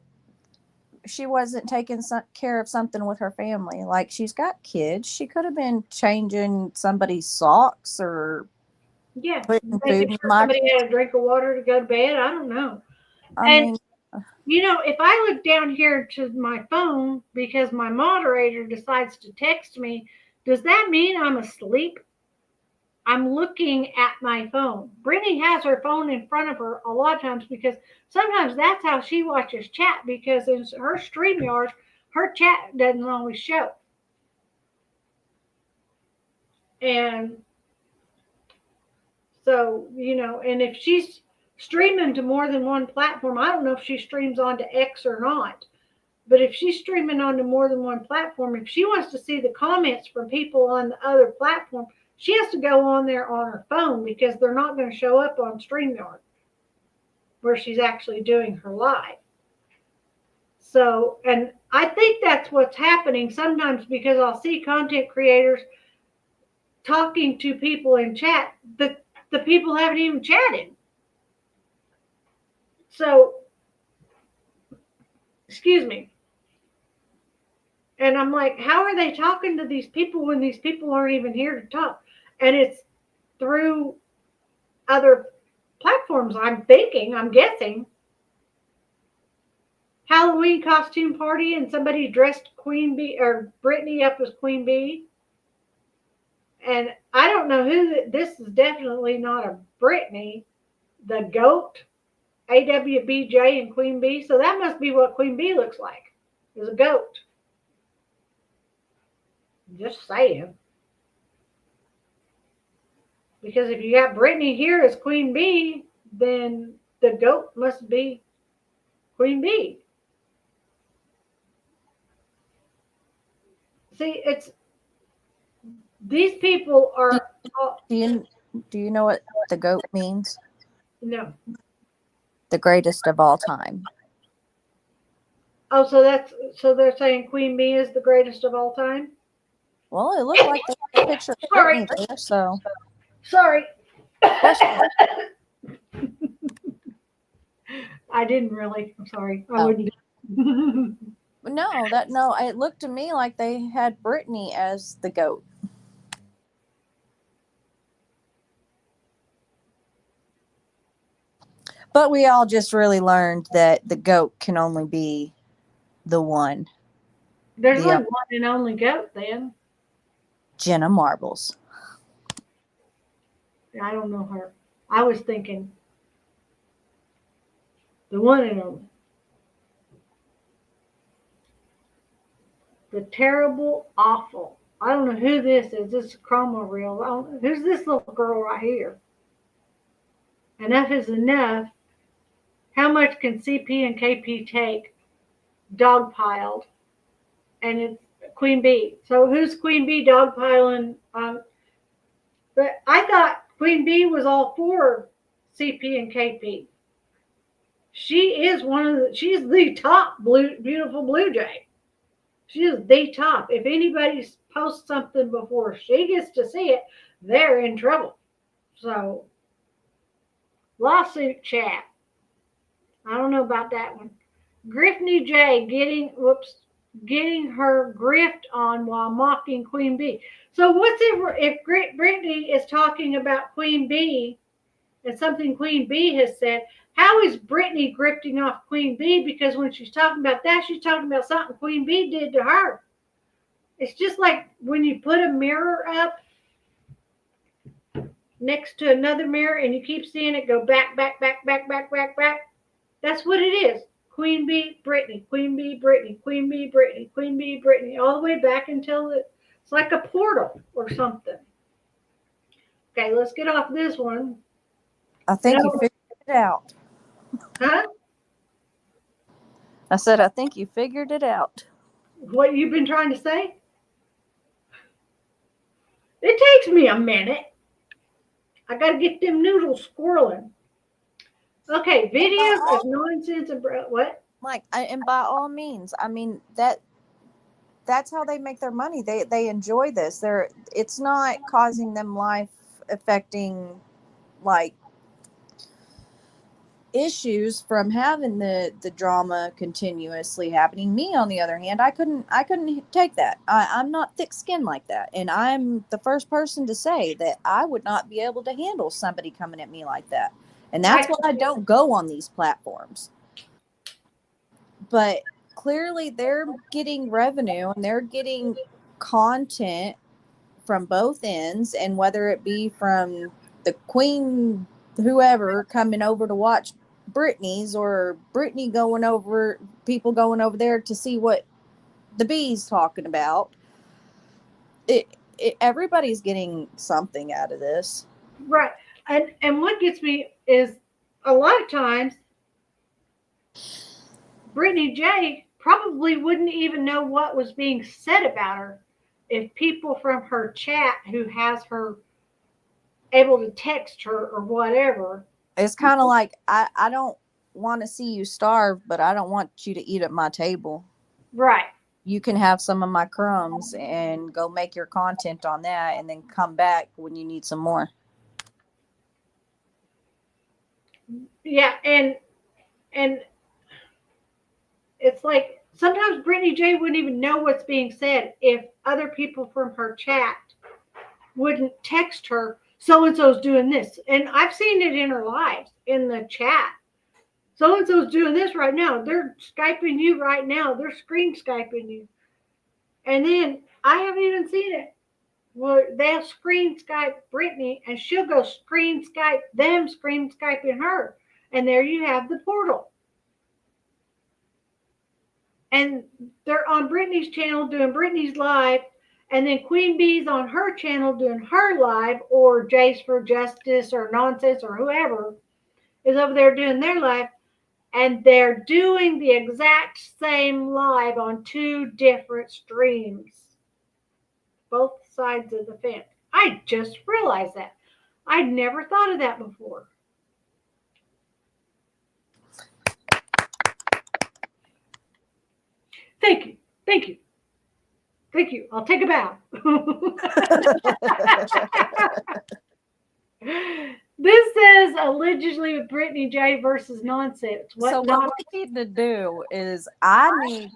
she wasn't taking care of something with her family? Like, she's got kids. She could have been changing somebody's socks or putting food in somebody had a drink of water to go to bed. I don't know. I mean, if I look down here to my phone because my moderator decides to text me, does that mean I'm asleep? I'm looking at my phone. Brittany has her phone in front of her a lot of times because sometimes that's how she watches chat, because in her StreamYard, her chat doesn't always show. And so, and if she's streaming to more than one platform, I don't know if she streams onto X or not, but if she's streaming onto more than one platform, if she wants to see the comments from people on the other platform, she has to go on there on her phone because they're not going to show up on StreamYard where she's actually doing her live. So, and I think that's what's happening sometimes, because I'll see content creators talking to people in chat, but the people haven't even chatted. So, excuse me. And I'm like, how are they talking to these people when these people aren't even here to talk? And it's through other platforms, I'm guessing. Halloween costume party and somebody dressed Queen Bee or Brittany up as Queen Bee. And I don't know who this is. Definitely not a Brittany, the goat, AWBJ and Queen Bee. So that must be what Queen Bee looks like, is a goat. Just saying. Because if you got Brittany here as Queen Bee, then the goat must be Queen Bee. See, it's these people are. Do you know what the goat means? No. The greatest of all time. Oh, so they're saying Queen Bee is the greatest of all time? Well, it looked like they had a picture of Brittany there, so. Sorry. I didn't really. I'm sorry. I wouldn't. No, it looked to me like they had Brittany as the goat. But we all just really learned that the goat can only be the one. There's only one and only goat then. Jenna Marbles. I don't know her. I was thinking the one and only. The terrible, awful. I don't know who this is. This is Chroma Reel. Who's this little girl right here? Enough is enough. How much can CP and KP take? Dogpiled. And it's Queen Bee. So who's Queen Bee dogpiling? But I thought Queen Bee was all for CP and KP. She is she's the top beautiful blue jay. She is the top. If anybody posts something before she gets to see it, they're in trouble. So, lawsuit chat. I don't know about that one. Griffney J getting her grift on while mocking Queen Bee. So what's it if Brittany is talking about Queen Bee and something Queen Bee has said? How is Brittany grifting off Queen Bee? Because when she's talking about that, she's talking about something Queen Bee did to her. It's just like when you put a mirror up next to another mirror and you keep seeing it go back. That's what it is. Queen Bee, Brittany, Queen Bee, Brittany, Queen Bee, Brittany, Queen Bee, Brittany, all the way back until it's like a portal or something. Okay, let's get off this one. I think you figured it out. Huh? I said, I think you figured it out. What you've been trying to say? It takes me a minute. I got to get them noodles swirling. Okay, videos of nonsense and what? Like, and by all means, I mean that's how they make their money. They enjoy this. It's not causing them life affecting like issues from having the drama continuously happening. Me, on the other hand, I couldn't take that. I'm not thick-skinned like that, and I'm the first person to say that I would not be able to handle somebody coming at me like that, and that's why I don't go on these platforms. But clearly they're getting revenue and they're getting content from both ends, and whether it be from the queen whoever coming over to watch Brittany's, or Brittany people going over there to see what the bee's talking about. Everybody's getting something out of this. Right. And what gets me is a lot of times Brittany J probably wouldn't even know what was being said about her if people from her chat who has her able to text her or whatever. It's kind of like, I don't want to see you starve, but I don't want you to eat at my table. Right. You can have some of my crumbs and go make your content on that, and then come back when you need some more. Yeah, and it's like Sometimes Brittany J wouldn't even know what's being said if other people from her chat wouldn't text her, so-and-so's doing this. And I've seen it in her lives, in the chat. So-and-so's doing this right now. They're Skyping you right now. They're screen Skyping you. And then I haven't even seen it. Well, they'll screen Skype Brittany, and she'll go screen Skype them, screen Skyping her. And there you have the portal. And they're on Brittany's channel doing Brittany's live, and then Queen Bee's on her channel doing her live, or Jace for Justice or Nonsense or whoever is over there doing their live, and they're doing the exact same live on two different streams. Both sides of the fence. I just realized that. I'd never thought of that before. Thank you. Thank you. Thank you. I'll take a bow. This says allegedly with Brittany J versus Nonsense. What we need to do is I need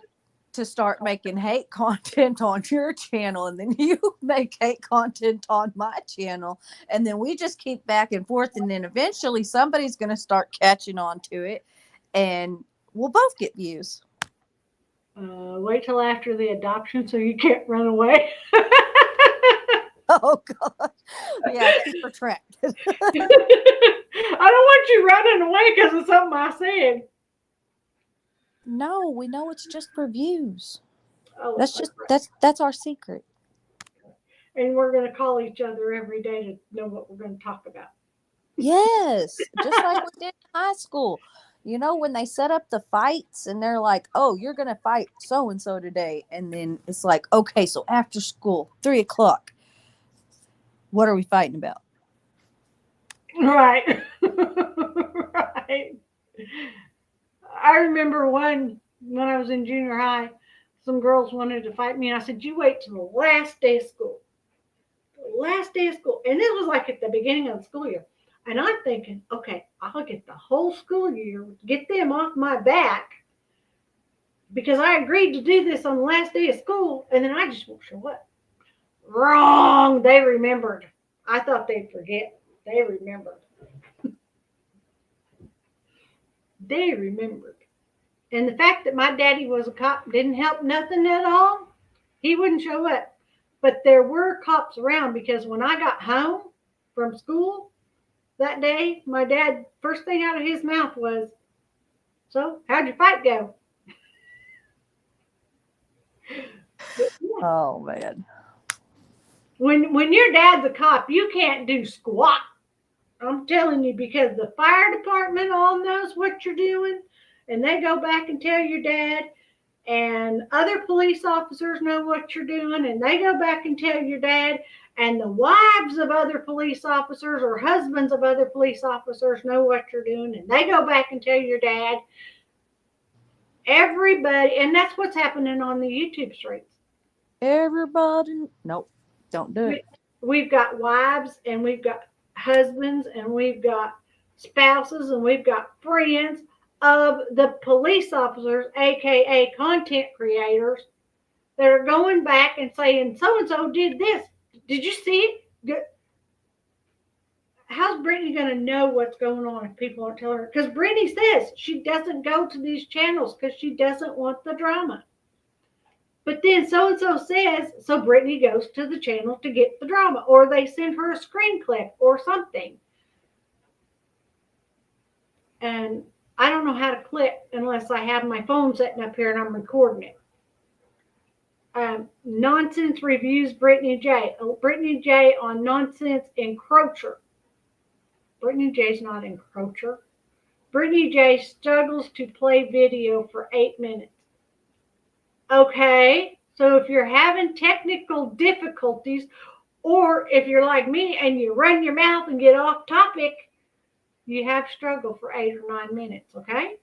to start making hate content on your channel, and then you make hate content on my channel, and then we just keep back and forth, and then eventually somebody's going to start catching on to it, and we'll both get views. Wait till after the adoption so you can't run away. Oh, God. Yeah, keep her tracked. I don't want you running away because of something I said. No, we know it's just for views. Oh, that's our secret. And we're going to call each other every day to know what we're going to talk about. Yes, just like we did in high school. You know, when they set up the fights and they're like, oh, you're going to fight so-and-so today. And then it's like, okay, so after school, 3:00. What are we fighting about? Right. Right. I remember when I was in junior high, some girls wanted to fight me. And I said, you wait till the last day of school. The last day of school. And this was like at the beginning of the school year. And I'm thinking, okay, I'll get the whole school year, get them off my back, because I agreed to do this on the last day of school, and then I just won't show up. Wrong. They remembered. I thought they'd forget. They remembered. They remembered. And the fact that my daddy was a cop didn't help nothing at all. He wouldn't show up. But there were cops around, because when I got home from school that day, my dad, first thing out of his mouth was, so, how'd your fight go? Oh, man. When your dad's a cop, you can't do squat. I'm telling you, because the fire department all knows what you're doing, and they go back and tell your dad, and other police officers know what you're doing, and they go back and tell your dad, and the wives of other police officers or husbands of other police officers know what you're doing, and they go back and tell your dad. Everybody, and that's what's happening on the YouTube streets. Everybody, nope, don't do it. We've got wives, and we've got husbands, and we've got spouses, and we've got friends of the police officers, aka content creators, that are going back and saying, so-and-so did this. Did you see it? How's Brittany going to know what's going on if people aren't telling her? Because Brittany says she doesn't go to these channels because she doesn't want the drama. But then so-and-so says, so Brittany goes to the channel to get the drama, or they send her a screen clip or something. And I don't know how to clip unless I have my phone sitting up here and I'm recording it. Nonsense reviews Brittany J. Brittany J on Nonsense Encroacher. Brittany J's not Encroacher. Brittany J struggles to play video for 8 minutes. Okay, so if you're having technical difficulties, or if you're like me and you run your mouth and get off topic, you have struggled for 8 or 9 minutes, okay?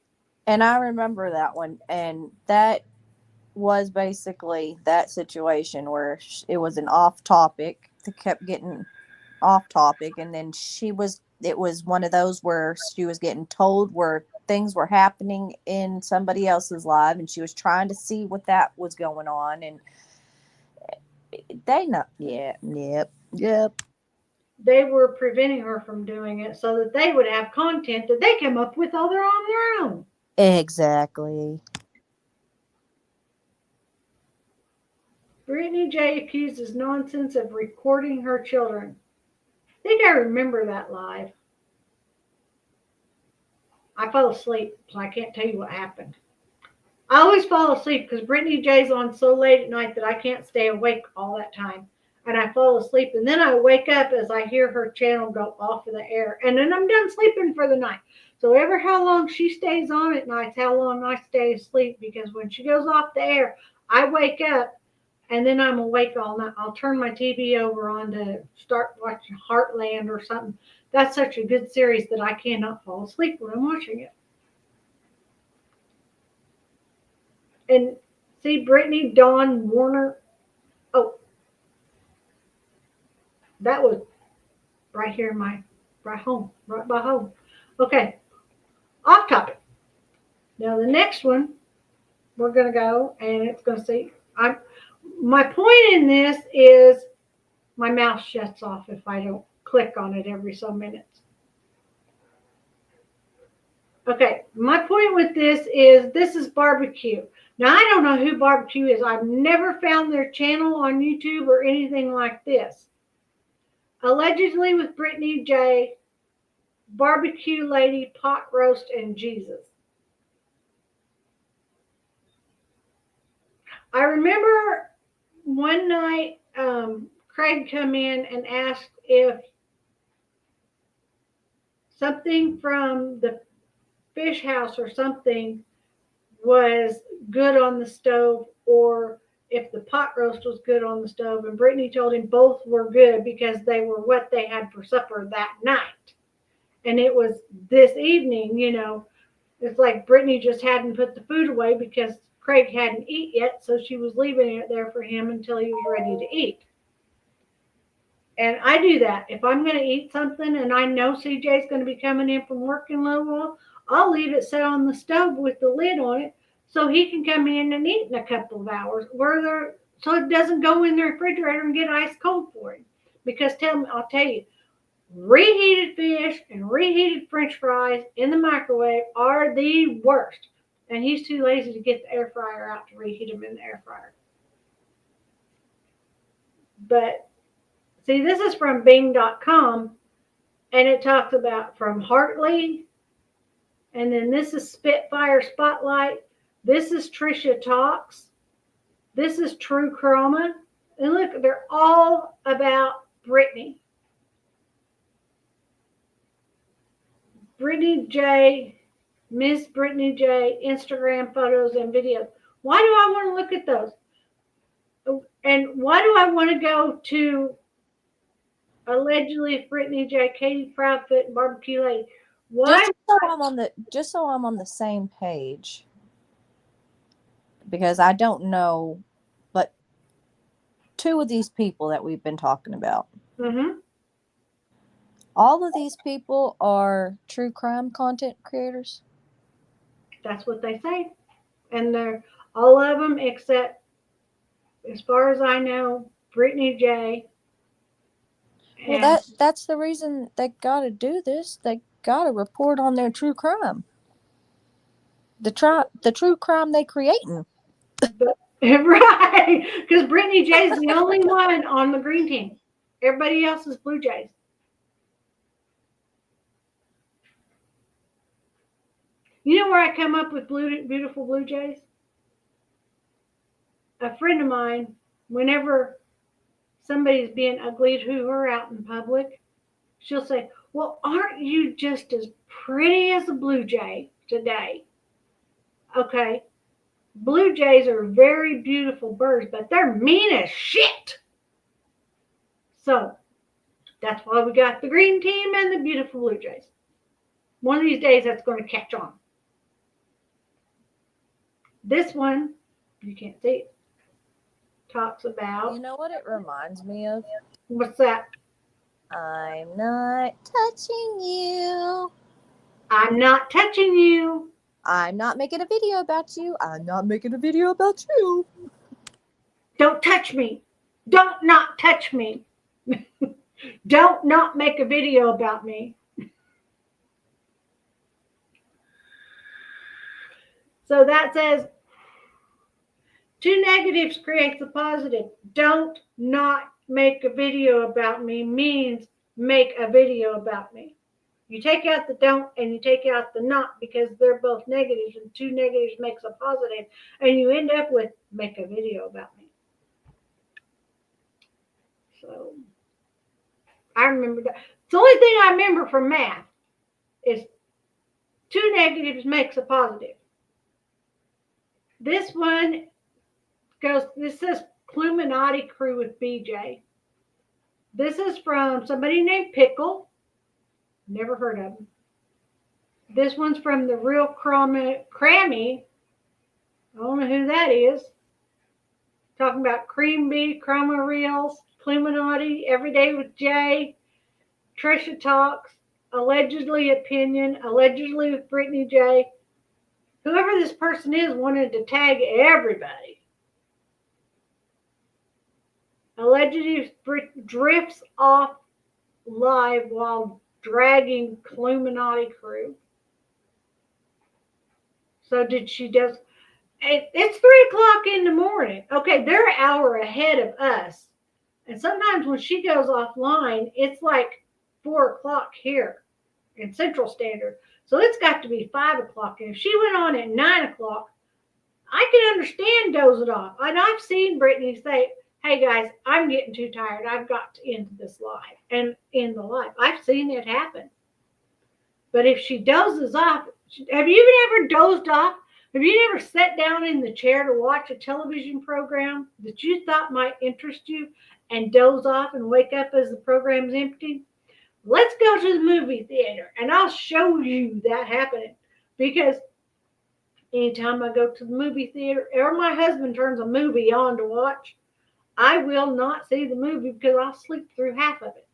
And I remember that one, and that was basically that situation where it was an off topic. They kept getting off topic, and then it was one of those where she was getting told where things were happening in somebody else's life, and she was trying to see what that was going on. And they know, yep. They were preventing her from doing it so that they would have content that they came up with all on their own. Exactly. Brittany J. accuses nonsense of recording her children. I think I remember that live. I fell asleep, so I can't tell you what happened. I always fall asleep because Brittany J's on so late at night that I can't stay awake all that time. And I fall asleep, and then I wake up as I hear her channel go off of the air. And then I'm done sleeping for the night. So ever how long she stays on at night is how long I stay asleep, because when she goes off the air, I wake up, and then I'm awake all night. I'll turn my TV over on to start watching Heartland or something. That's such a good series that I cannot fall asleep when I'm watching it. And see, Brittany Dawn Warner. Oh, that was right here in my right by home. Okay, off topic. Now the next one, we're gonna go, and it's gonna see. My point in this is my mouse shuts off if I don't click on it every so minutes. Okay, my point with this is barbecue. Now, I don't know who barbecue is. I've never found their channel on YouTube or anything like this. Allegedly with Brittany J, barbecue lady, pot roast, and Jesus. I remember one night Craig come in and asked if something from the fish house or something was good on the stove, or if the pot roast was good on the stove. And Brittany told him both were good because they were what they had for supper that night. And it was this evening, it's like Brittany just hadn't put the food away because Craig hadn't eaten yet, so she was leaving it there for him until he was ready to eat. And I do that. If I'm going to eat something and I know CJ's going to be coming in from work in a little while, I'll leave it set on the stove with the lid on it so he can come in and eat in a couple of hours, so it doesn't go in the refrigerator and get ice cold for him. Because I'll tell you, reheated fish and reheated French fries in the microwave are the worst. And he's too lazy to get the air fryer out to reheat them in the air fryer. But see, this is from Bing.com, and it talks about from Hartley, and then this is Spitfire Spotlight. This is Trisha Talks. This is True Chroma. And look, they're all about Brittany. Brittany J, Miss Brittany J, Instagram photos and videos. Why do I want to look at those? And why do I want to go to allegedly Brittany J, Katie Proudfoot, and Barbecue Lady? Why? Just so I'm on the same page, because I don't know, but two of these people that we've been talking about, all of these people are true crime content creators. That's what they say, and they're all of them except, as far as I know, Brittany J. Well, that's the reason they got to do this. They got to report on their true crime. The true crime they creating. Right, because Brittany J's the only one on the green team. Everybody else is Blue Jays. You know where I come up with beautiful Blue Jays? A friend of mine, whenever somebody's being ugly to her out in public, she'll say, well, aren't you just as pretty as a Blue Jay today? Okay. Blue Jays are very beautiful birds, but they're mean as shit. So that's why we got the green team and the beautiful Blue Jays. One of these days that's going to catch on. This one, you can't see it, talks about... You know what it reminds me of? What's that? I'm not touching you. I'm not touching you. I'm not making a video about you. I'm not making a video about you. Don't touch me. Don't not touch me. Don't not make a video about me. So that says 2 negatives creates a positive. Don't not make a video about me means make a video about me. You take out the don't and you take out the not because they're both negatives, and 2 negatives makes a positive, and you end up with make a video about me. So I remember that. The only thing I remember from math is 2 negatives makes a positive. This one goes, this says Cluminati Crew with BJ. This is from somebody named Pickle. Never heard of him. This one's from the Real Crammy. I don't know who that is. Talking about Cream Bee, Chroma Reels, Cluminati, Everyday with Jay, Trisha Talks, Allegedly Opinion, Allegedly with Brittany J. Whoever this person is wanted to tag everybody. Allegedly drifts off live while dragging Cluminati Crew. So did she just... It's 3 o'clock in the morning. Okay, they're an hour ahead of us. And sometimes when she goes offline, it's like 4 o'clock here in Central Standard. So it's got to be 5 o'clock. And if she went on at 9 o'clock, I can understand dozing off. And I've seen Brittany say, hey guys, I'm getting too tired. I've got to end this live and end the live. I've seen it happen. But if she dozes off, have you ever dozed off? Have you ever sat down in the chair to watch a television program that you thought might interest you and doze off and wake up as the program's empty? Let's go to the movie theater and I'll show you that happening. Because anytime I go to the movie theater or my husband turns a movie on to watch, I will not see the movie because I'll sleep through half of it.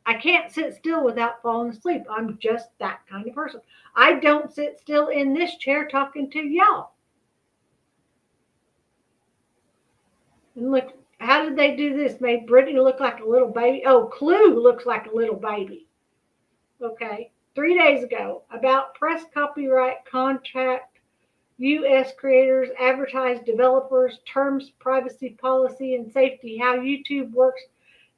I can't sit still without falling asleep. I'm just that kind of person. I don't sit still in this chair talking to y'all. And look, how did they do this? Made Brittany look like a little baby. Oh, Clue looks like a little baby. Okay. 3 days ago, about press copyright contract, U.S. creators, advertise developers, terms, privacy policy, and safety, how YouTube works.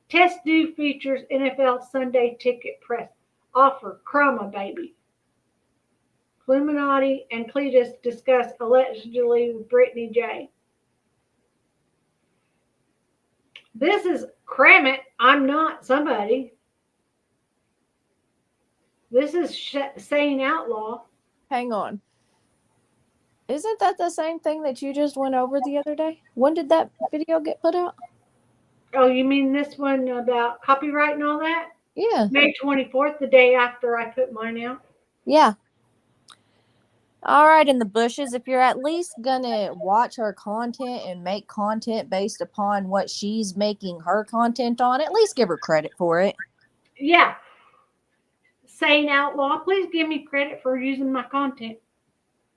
Test new features, NFL Sunday ticket press. Offer, Chroma baby. Cluminati and Cletus discuss allegedly with Brittany J. This is Cram It, I'm Not Somebody. This is Sane Outlaw. Hang on. Isn't that the same thing that you just went over the other day? When did that video get put out? Oh, you mean this one about copyright and all that? Yeah. May 24th, the day after I put mine out. Yeah. All right, in the bushes, if you're at least going to watch her content and make content based upon what she's making her content on, at least give her credit for it. Yeah. Sane Outlaw, please give me credit for using my content.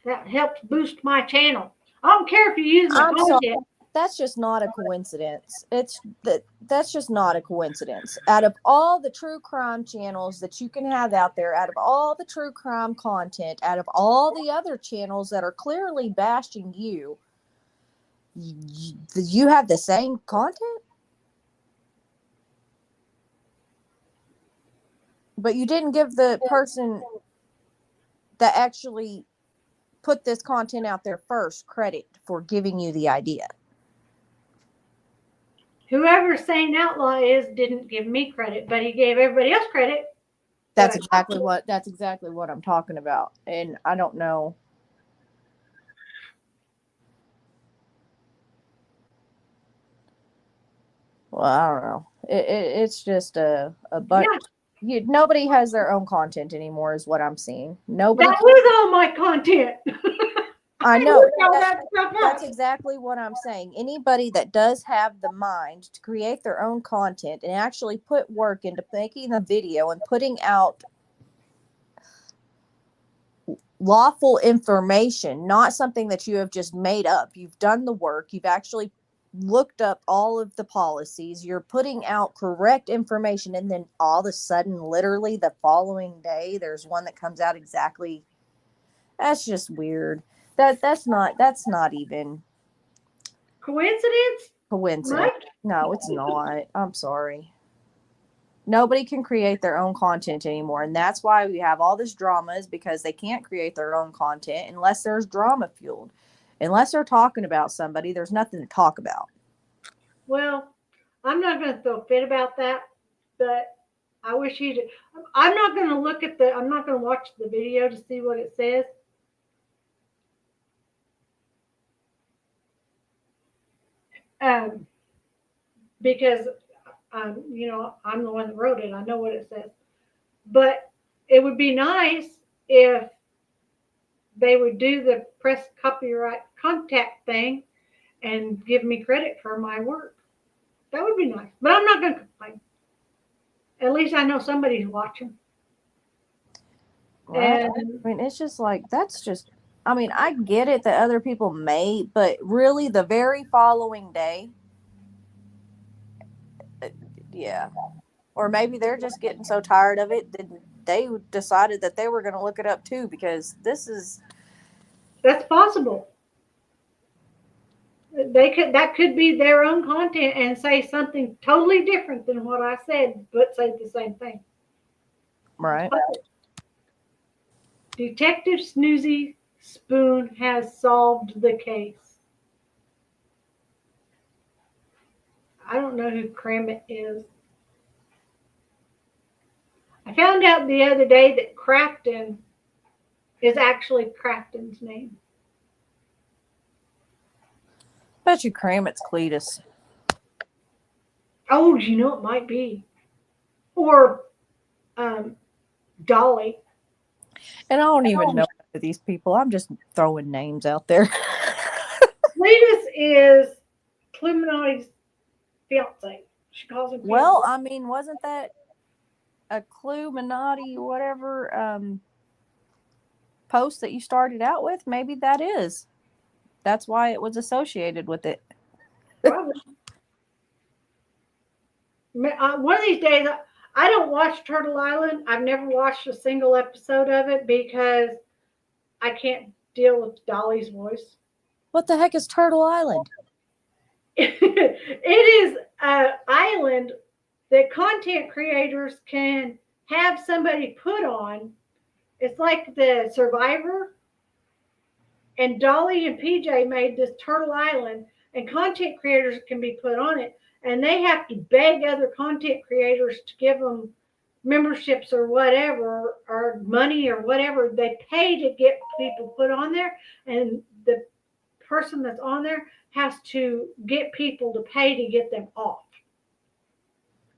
That helps boost my channel. I don't care if you use my content. Sorry. That's just not a coincidence. That's just not a coincidence. Out of all the true crime channels that you can have out there, out of all the true crime content, out of all the other channels that are clearly bashing you, you have the same content? But you didn't give the person that actually put this content out there first credit for giving you the idea. Whoever Sane Outlaw is didn't give me credit, but he gave everybody else credit. That's exactly what I'm talking about. And I don't know. Well, I don't know. It's just a bunch. Yeah. Nobody has their own content anymore, is what I'm seeing. Nobody. That was all my content. I know. That's exactly what I'm saying. Anybody that does have the mind to create their own content and actually put work into making a video and putting out lawful information, not something that you have just made up. You've done the work. You've actually looked up all of the policies. You're putting out correct information. And then all of a sudden, literally the following day, there's one that comes out exactly. That's just weird. That's not even Coincidence? coincidence. Mike? No, it's not. I'm sorry. Nobody can create their own content anymore. And that's why we have all this drama, is because they can't create their own content unless there's drama fueled. Unless they're talking about somebody, there's nothing to talk about. Well, I'm not going to throw a fit about that, but I wish he'd. I'm not going to look at I'm not going to watch the video to see what it says. Because you know, I'm the one that wrote it. I know what it says. But it would be nice if they would do the press copyright contact thing and give me credit for my work. That would be nice. But I'm not going to complain. At least I know somebody's watching. Right? And, I mean, it's just like, that's just, I mean, I get it that other people may, but really the very following day, yeah. Or maybe they're just getting so tired of it that they decided that they were going to look it up too, because that's possible. That could be their own content and say something totally different than what I said, but say the same thing. right. Detective Snoozy Spoon has solved the case. I don't know who Cramit is. I found out the other day that Crafton is actually Crafton's name. Bet you Kramit's Cletus. Oh, you know, it might be. Or Dolly. And I don't even know these people. I'm just throwing names out there. Cletus is Cluminati's fiance. She calls him. Well, I mean, wasn't that a Cluminati whatever post that you started out with? Maybe that is. That's why it was associated with it. Probably. One of these days, I don't watch Turtle Island. I've never watched a single episode of it because I can't deal with Dolly's voice. What the heck is Turtle Island? It is an island that content creators can have somebody put on. It's like the Survivor. And Dolly and PJ made this Turtle Island, and content creators can be put on it. And they have to beg other content creators to give them memberships or whatever, or money or whatever. They pay to get people put on there, and the person that's on there has to get people to pay to get them off.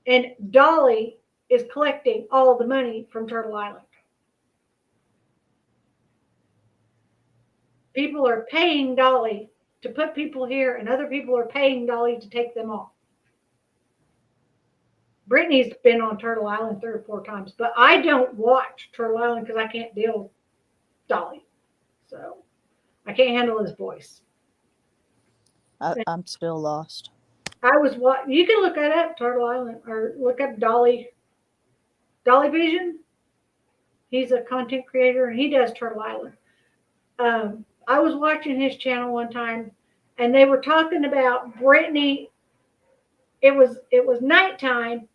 And Dolly is collecting all the money from Turtle Island. People are paying Dolly to put people here, and other people are paying Dolly to take them off. Brittany's been on Turtle Island 3 or 4 times, but I don't watch Turtle Island because I can't deal with Dolly. So I can't handle his voice. I'm still lost. You can look that up, Turtle Island, or look up Dolly Vision. He's a content creator, and he does Turtle Island. I was watching his channel one time, and they were talking about Brittany. It was nighttime,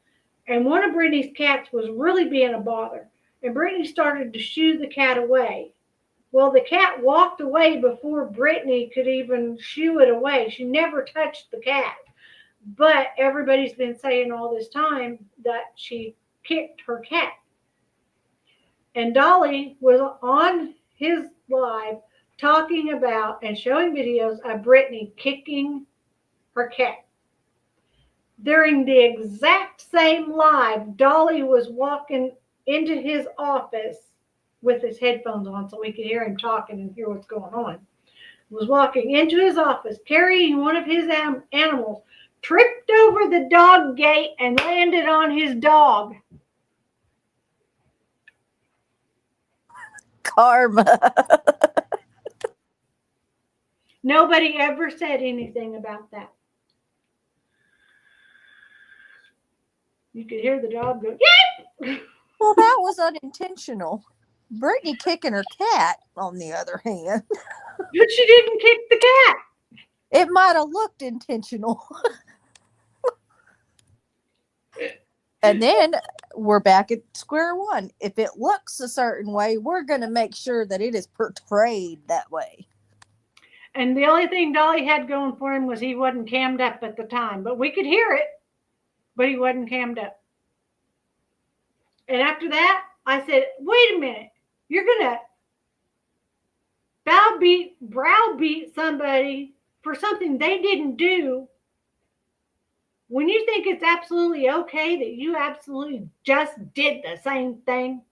and one of Brittany's cats was really being a bother, and Brittany started to shoo the cat away. Well, the cat walked away before Brittany could even shoo it away. She never touched the cat, but everybody's been saying all this time that she kicked her cat. And Dolly was on his live talking about and showing videos of Brittany kicking her cat. During the exact same live, Dolly was walking into his office with his headphones on so we could hear him talking and hear what's going on. Was walking into his office carrying one of his animals, tripped over the dog gate and landed on his dog. karma. Nobody ever said anything about that. You could hear the dog go, yeah! Well, that was unintentional. Brittany kicking her cat, on the other hand. But she didn't kick the cat. It might have looked intentional. And then we're back at square one. If it looks a certain way, we're going to make sure that it is portrayed that way. And the only thing Dolly had going for him was he wasn't cammed up at the time. But we could hear it, but he wasn't cammed up. And after that, I said, wait a minute. You're going to browbeat somebody for something they didn't do when you think it's absolutely okay that you absolutely just did the same thing.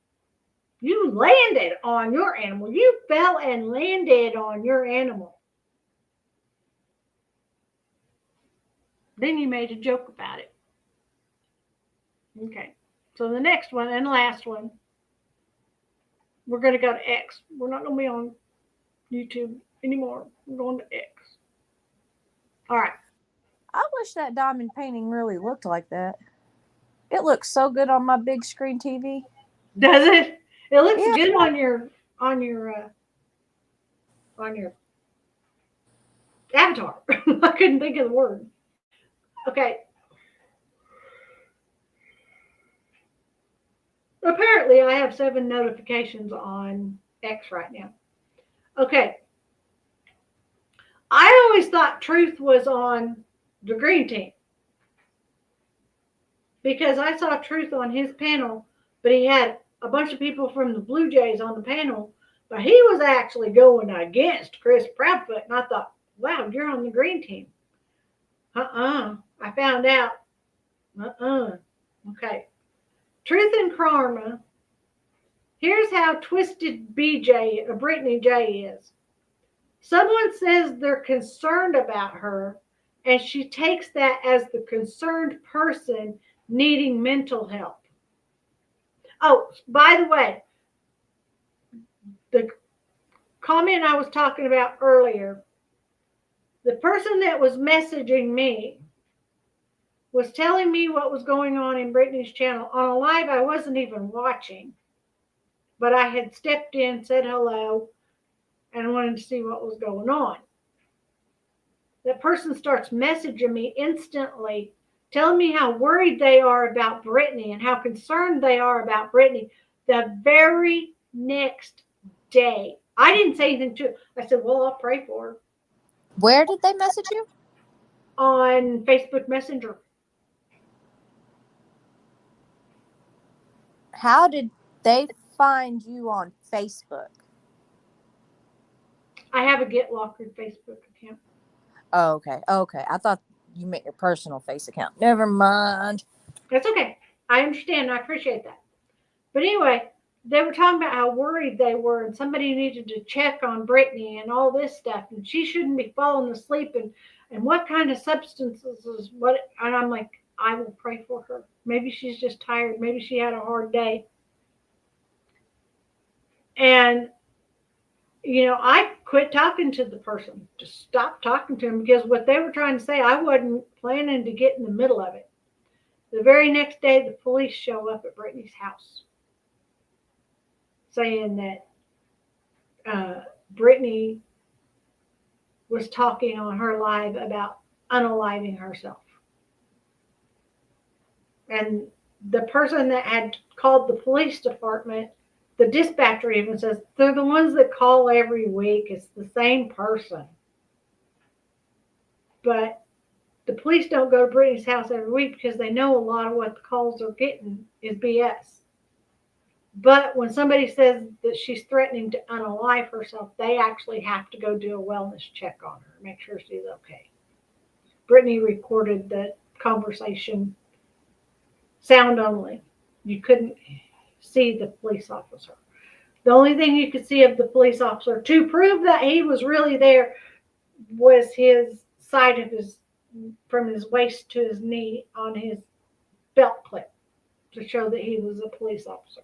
You landed on your animal. You fell and landed on your animal. Then you made a joke about it. Okay. So the next one and last one, we're going to go to X. We're not going to be on YouTube anymore. We're going to X. All right. I wish that diamond painting really looked like that. It looks so good on my big screen TV. Does it? It looks Yeah. good on your avatar. I couldn't think of the word. Okay. Apparently, I have 7 notifications on X right now. Okay. I always thought Truth was on the green team because I saw Truth on his panel, but he had a bunch of people from the Blue Jays on the panel, but he was actually going against Chris Proudfoot, and I thought, wow, you're on the green team. I found out. Okay. Truth and Karma. Here's how twisted Brittany J is. Someone says they're concerned about her, and she takes that as the concerned person needing mental help. Oh, by the way, the comment I was talking about earlier, the person that was messaging me was telling me what was going on in Brittany's channel on a live I wasn't even watching, but I had stepped in, said hello, and wanted to see what was going on. That person starts messaging me instantly, telling me how worried they are about Brittany and how concerned they are about Brittany. The very next day, I didn't say anything to her. I said, well, I'll pray for her. Where did they message you? On Facebook Messenger. How did they find you on Facebook? I have a Get Lockered Facebook account. Oh, okay. I thought you meant your personal face account. Never mind. That's okay. I understand. I appreciate that. But anyway, they were talking about how worried they were and somebody needed to check on Brittany and all this stuff. And she shouldn't be falling asleep and what kind of substances is what. And I'm like, I will pray for her. Maybe she's just tired. Maybe she had a hard day. And, I quit talking to the person. Just stopped talking to him because what they were trying to say, I wasn't planning to get in the middle of it. The very next day, the police show up at Brittany's house saying that Brittany was talking on her live about unaliving herself. And the person that had called the police department, the dispatcher even says, they're the ones that call every week. It's the same person. But the police don't go to Brittany's house every week because they know a lot of what the calls are getting is BS. But when somebody says that she's threatening to unalive herself, they actually have to go do a wellness check on her, make sure she's okay. Brittany recorded the conversation, sound only. You couldn't see the police officer. The only thing you could see of the police officer to prove that he was really there was his side of from his waist to his knee on his belt clip to show that he was a police officer.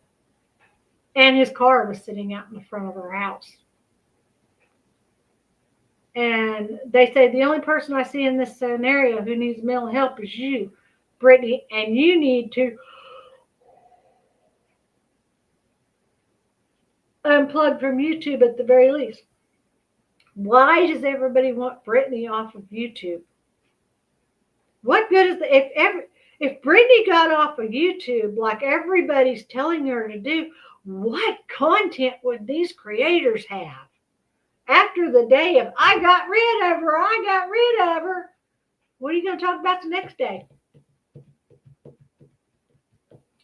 And his car was sitting out in the front of her house. And they say the only person I see in this scenario who needs mental help is you, Brittany, and you need to unplug from YouTube at the very least. Why does everybody want Brittany off of YouTube? What good is if Brittany got off of YouTube like everybody's telling her to do? What content would these creators have after the day of I got rid of her, I got rid of her? What are you going to talk about the next day?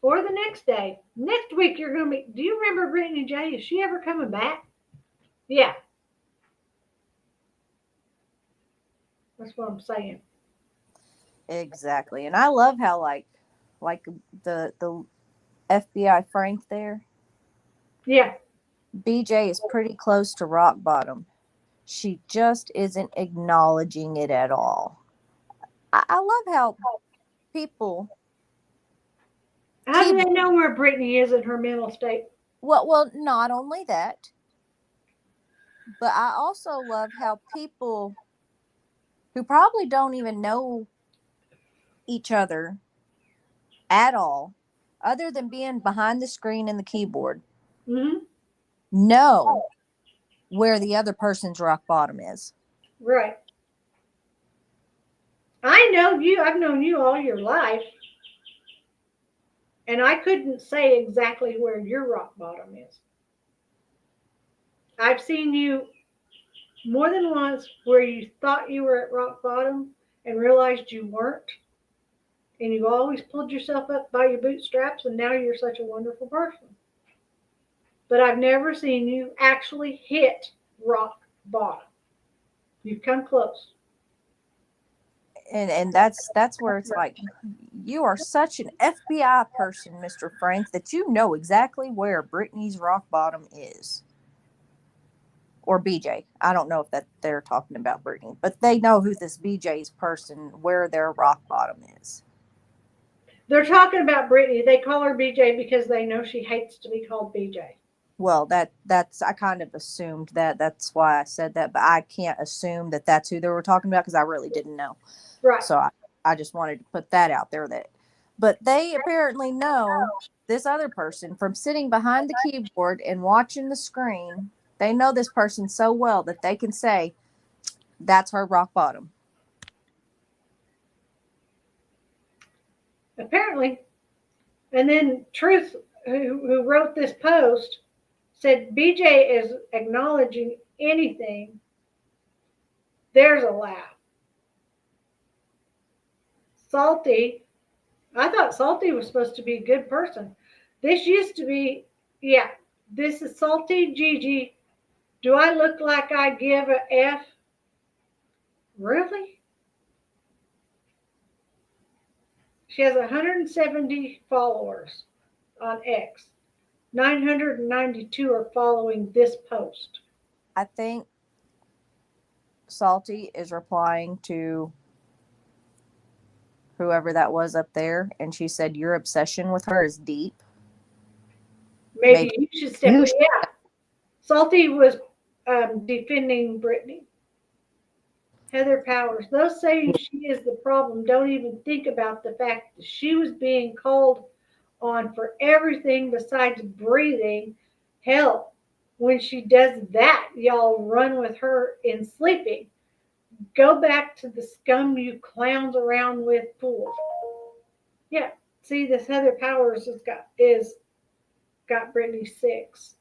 Or the next day? Next week you're going to be. Do you remember Brittany J? Is she ever coming back? Yeah, that's what I'm saying. Exactly. And I love how like the FBI Frank there. Yeah. BJ is pretty close to rock bottom. She just isn't acknowledging it at all. I love how people. How do they know where Brittany is in her mental state? Well, not only that, but I also love how people who probably don't even know each other at all, other than being behind the screen and the keyboard, know where the other person's rock bottom is. Right. I know you. I've known you all your life. And I couldn't say exactly where your rock bottom is. I've seen you more than once where you thought you were at rock bottom and realized you weren't. And you always pulled yourself up by your bootstraps, and now you're such a wonderful person. But I've never seen you actually hit rock bottom. You've come close. And that's where it's like, you are such an FBI person, Mr. Frank, that you know exactly where Brittany's rock bottom is. Or BJ. I don't know if that they're talking about Brittany, but they know who this BJ's person, where their rock bottom is. They're talking about Brittany. They call her BJ because they know she hates to be called BJ. Well, that's I kind of assumed that. That's why I said that, but I can't assume that that's who they were talking about because I really didn't know. Right. So I just wanted to put that out there. But they apparently know this other person from sitting behind the keyboard and watching the screen. They know this person so well that they can say, that's her rock bottom. Apparently. And then Truth, who wrote this post, said BJ is acknowledging anything. There's a laugh. Salty. I thought Salty was supposed to be a good person. This used to be, yeah, this is Salty Gigi. Do I look like I give a F? Really? She has 170 followers on X. 992 are following this post. I think Salty is replying to whoever that was up there, and she said, your obsession with her is deep. Maybe you should step in. Yeah. Salty was defending Brittany. Heather Powers. Those saying she is the problem don't even think about the fact that she was being called on for everything besides breathing. Hell, when she does that, y'all run with her in sleeping. Go back to the scum you clowns around with fools. Yeah, see, this Heather Powers has got Brittany 6.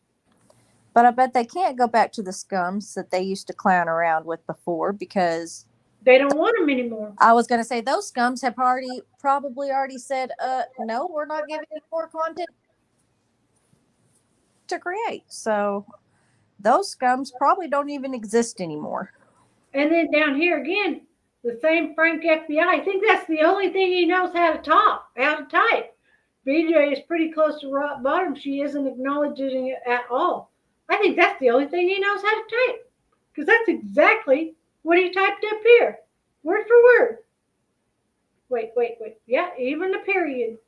But I bet they can't go back to the scums that they used to clown around with before because they don't want them anymore. I was going to say those scums have probably already said, no, we're not giving any more content to create. So those scums probably don't even exist anymore. And then down here again, the same Frank FBI. I think that's the only thing he knows how to type. BJ is pretty close to rock bottom. She isn't acknowledging it at all. I think that's the only thing he knows how to type. Because that's exactly what he typed up here. Word for word. Wait. Yeah, even the period.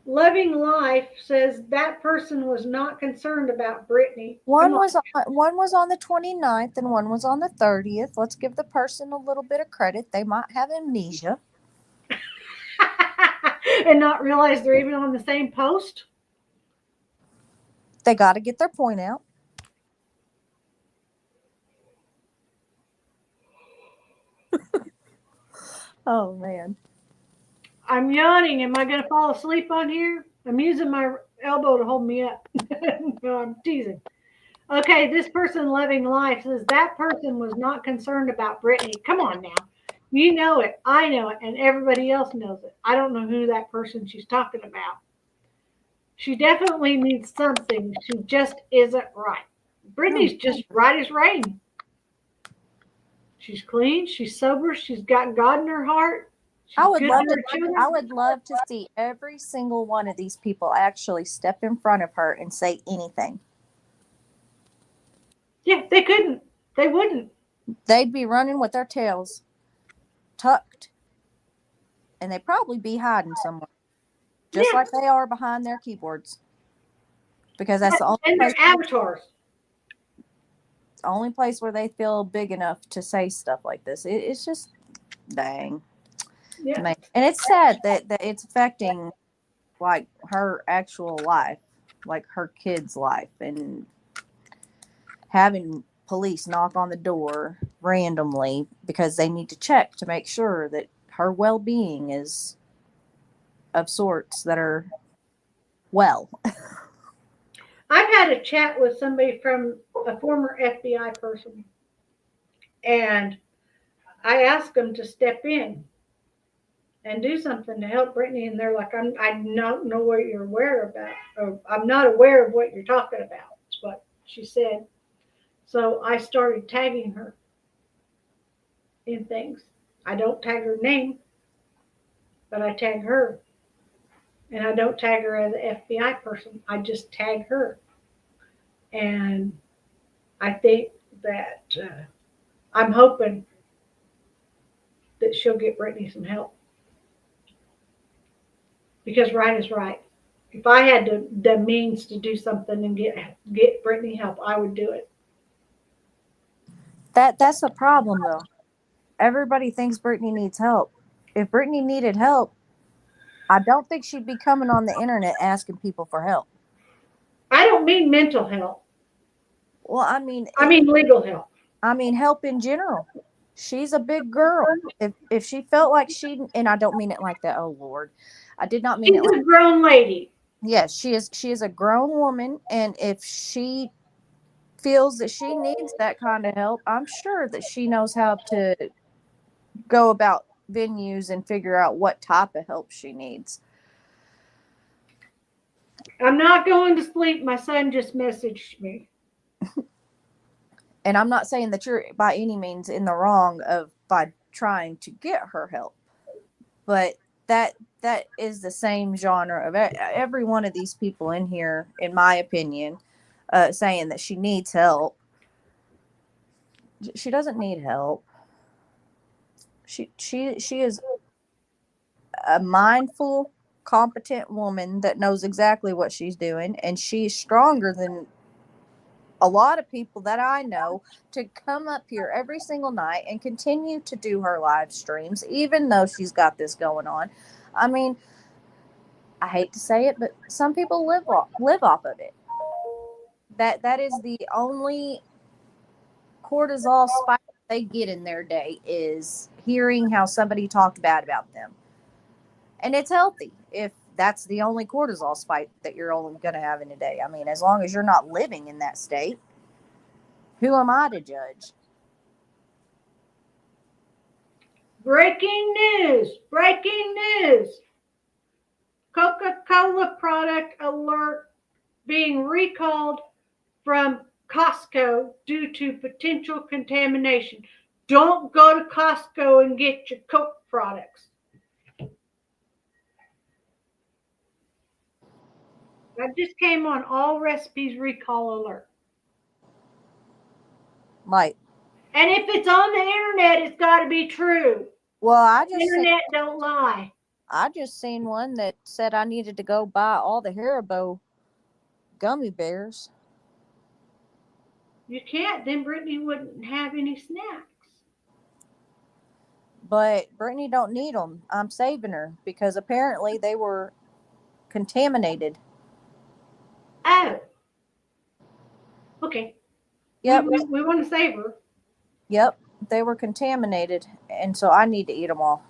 Loving Life says that person was not concerned about Brittany. One Come on. was on the 29th and one was on the 30th. Let's give the person a little bit of credit. They might have amnesia. And not realize they're even on the same post. They got to get their point out. Oh, man. I'm yawning. Am I going to fall asleep on here? I'm using my elbow to hold me up. No, I'm teasing. Okay, this person Loving Life says that person was not concerned about Brittany. Come on now. You know it. I know it. And everybody else knows it. I don't know who that person she's talking about. She definitely needs something. She just isn't right. Brittany's just right as rain. She's clean. She's sober. She's got God in her heart. I would love to see every single one of these people actually step in front of her and say anything. Yeah, they couldn't. They wouldn't. They'd be running with their tails tucked. And they'd probably be hiding somewhere. Just like they are behind their keyboards. Because that's the only place where they feel big enough to say stuff like this. It's just dang. Yeah. And it's sad that it's affecting like her actual life, like her kid's life, and having police knock on the door randomly because they need to check to make sure that her well-being is of sorts that are well. I've had a chat with somebody from a former FBI person, and I asked them to step in and do something to help Brittany, and they're like, I don't know what you're aware about, or I'm not aware of what you're talking about. That's what she said. So I started tagging her in things. I don't tag her name, but I tag her. And I don't tag her as an FBI person. I just tag her. And I think that I'm hoping that she'll get Brittany some help. Because right is right. If I had the means to do something and get Brittany help, I would do it. That's the problem, though. Everybody thinks Brittany needs help. If Brittany needed help, I don't think she'd be coming on the internet asking people for help. I don't mean mental help. Well, I mean legal help. I mean help in general. She's a big girl. If she felt like and I don't mean it like that. Oh Lord, I did not mean it like she's a grown lady. Yes, she is. She is a grown woman, and if she feels that she needs that kind of help, I'm sure that she knows how to go about venues and figure out what type of help she needs. I'm not going to sleep. My son just messaged me. And I'm not saying that you're by any means in the wrong by trying to get her help, but that is the same genre of every one of these people in here, in my opinion, saying that she needs help. She doesn't need help. She is a mindful, competent woman that knows exactly what she's doing, and she's stronger than a lot of people that I know to come up here every single night and continue to do her live streams, even though she's got this going on. I mean, I hate to say it, but some people live off of it. That is the only cortisol spike they get in their day, is hearing how somebody talked bad about them. And it's healthy if that's the only cortisol spike that you're only going to have in a day. I mean, as long as you're not living in that state, who am I to judge? Breaking news. Coca-Cola product alert being recalled from Costco due to potential contamination. Don't go to Costco and get your Coke products. That just came on All Recipes recall alert. Right. And if it's on the internet, it's got to be true. Well, The internet don't lie. I just seen one that said I needed to go buy all the Haribo gummy bears. You can't, then Brittany wouldn't have any snacks. But Brittany don't need them. I'm saving her because apparently they were contaminated. Oh. Okay. Yep. We want to save her. Yep. They were contaminated, and so I need to eat them all.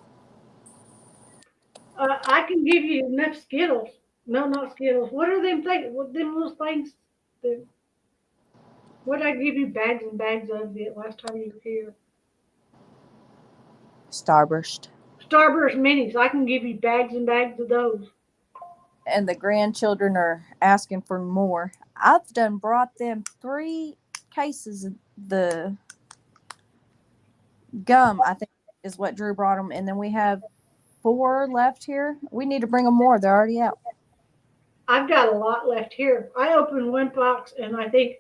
I can give you enough Skittles. No, not Skittles. What are them things? What them little things? What did I give you bags and bags of it last time you were here? Starburst. Starburst minis. I can give you bags and bags of those. And the grandchildren are asking for more. I've done brought them 3 cases of the gum, I think is what Drew brought them. And then we have 4 left here. We need to bring them more. They're already out. I've got a lot left here. I opened one box and I think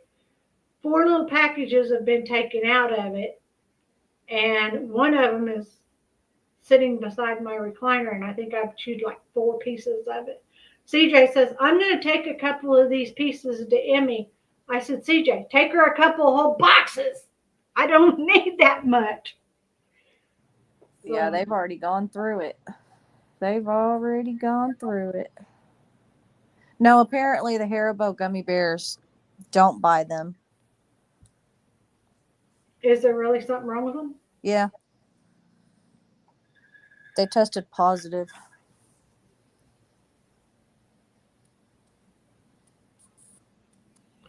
4 little packages have been taken out of it. And one of them is sitting beside my recliner, and I think I've chewed like 4 pieces of it. CJ says, I'm going to take a couple of these pieces to Emmy. I said, CJ, take her a couple of whole boxes. I don't need that much. Yeah, they've already gone through it. They've already gone through it. No, apparently the Haribo gummy bears, don't buy them. Is there really something wrong with them? Yeah. They tested positive.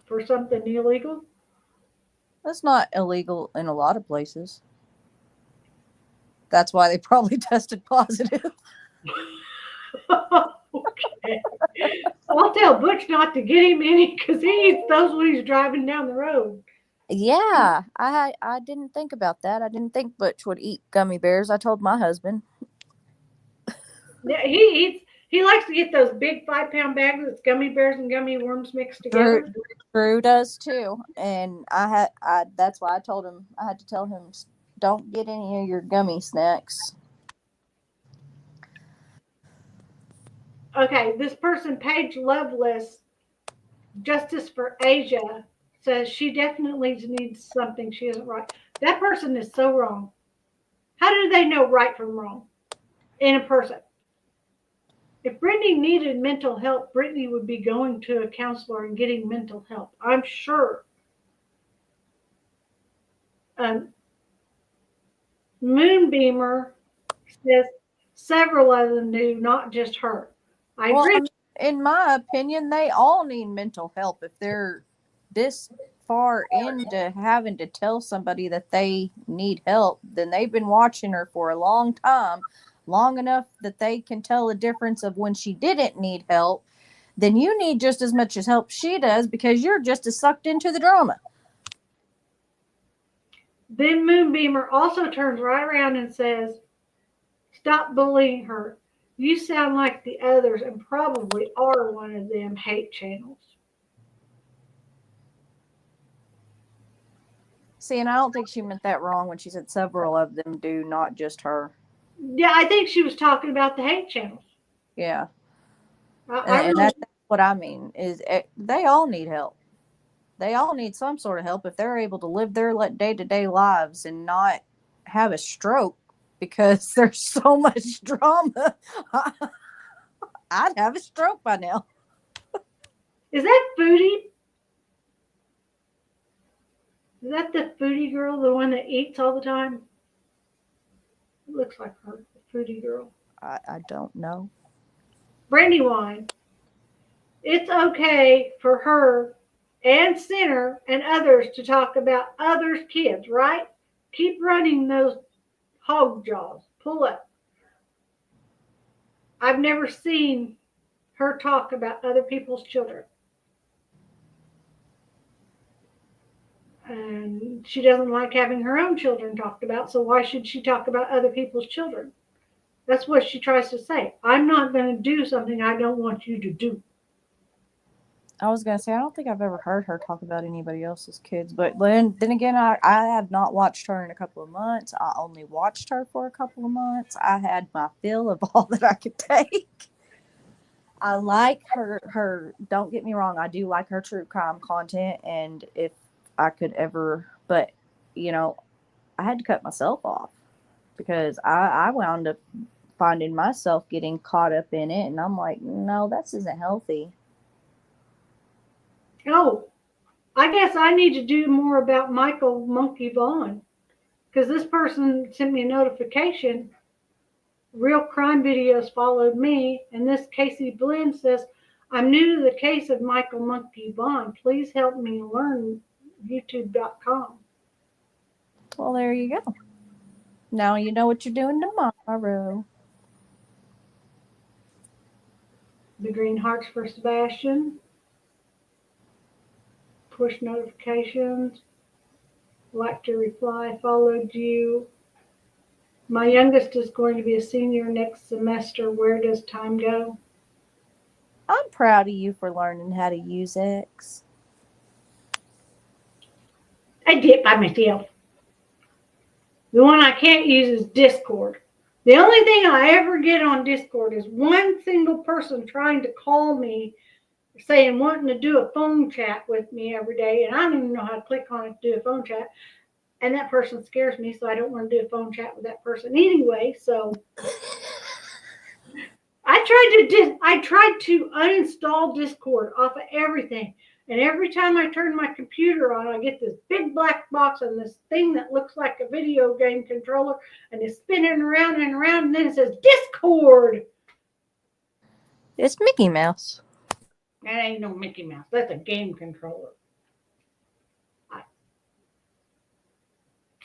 For something illegal? That's not illegal in a lot of places. That's why they probably tested positive. Okay. I'll tell Butch not to get him any because he eats those when he's driving down the road. Yeah, I didn't think about that. I didn't think Butch would eat gummy bears. I told my husband. Yeah, he likes to get those big 5-pound bags with gummy bears and gummy worms mixed together. Drew does too, and that's why I told him I had to tell him don't get any of your gummy snacks. Okay, this person, Paige Loveless, Justice for Asia, says she definitely needs something she isn't right. That person is so wrong. How do they know right from wrong in a person? If Brittany needed mental help, Brittany would be going to a counselor and getting mental help. I'm sure. Moonbeamer says several of them do, not just her. I agree. In my opinion, they all need mental help. If they're this far into having to tell somebody that they need help, then they've been watching her for a long time, long enough that they can tell the difference of when she didn't need help. Then you need just as much as help she does because you're just as sucked into the drama. Then Moonbeamer also turns right around and says, stop bullying her. You sound like the others and probably are one of them hate channels. See, and I don't think she meant that wrong when she said several of them do, not just her. Yeah, I think she was talking about the hate channels. Yeah. And that's what I mean, is they all need help. They all need some sort of help if they're able to live their day-to-day lives and not have a stroke because there's so much drama. I'd have a stroke by now. Is that Foodie? Is that the Foodie girl, the one that eats all the time? It looks like her, the Foodie girl. I don't know. Brandywine. It's okay for her and Sinner and others to talk about others' kids, right? Keep running those hog jaws. Pull up. I've never seen her talk about other people's children. And she doesn't like having her own children talked about, so why should she talk about other people's children? That's what she tries to say. I'm not going to do something I don't want you to do. I was gonna say I don't think I've ever heard her talk about anybody else's kids, but then again, I have not watched her in a couple of months. I only watched her for a couple of months. I had my fill of all that I could take. I like her. Don't get me wrong, I do like her true crime content, and if I could ever, but you know, I had to cut myself off because I wound up finding myself getting caught up in it, and I'm like, no, this isn't healthy. Oh, I guess I need to do more about Michael Monkey Vaughn, because this person sent me a notification. Real crime videos followed me, and this Casey Blinn says, I'm new to the case of Michael Monkey Vaughn. Please help me learn YouTube.com. Well, there you go. Now you know what you're doing tomorrow. The green hearts for Sebastian. Push notifications. Like to reply. Followed you. My youngest is going to be a senior next semester. Where does time go? I'm proud of you for learning how to use X. I did it by myself. The one I can't use is Discord. The only thing I ever get on Discord is one single person trying to call me saying wanting to do a phone chat with me every day, and I don't even know how to click on it to do a phone chat. And that person scares me, so I don't want to do a phone chat with that person anyway. So I tried to uninstall Discord off of everything. And every time I turn my computer on, I get this big black box and this thing that looks like a video game controller, and it's spinning around and around, and then it says Discord. It's Mickey Mouse. That ain't no Mickey Mouse. That's a game controller.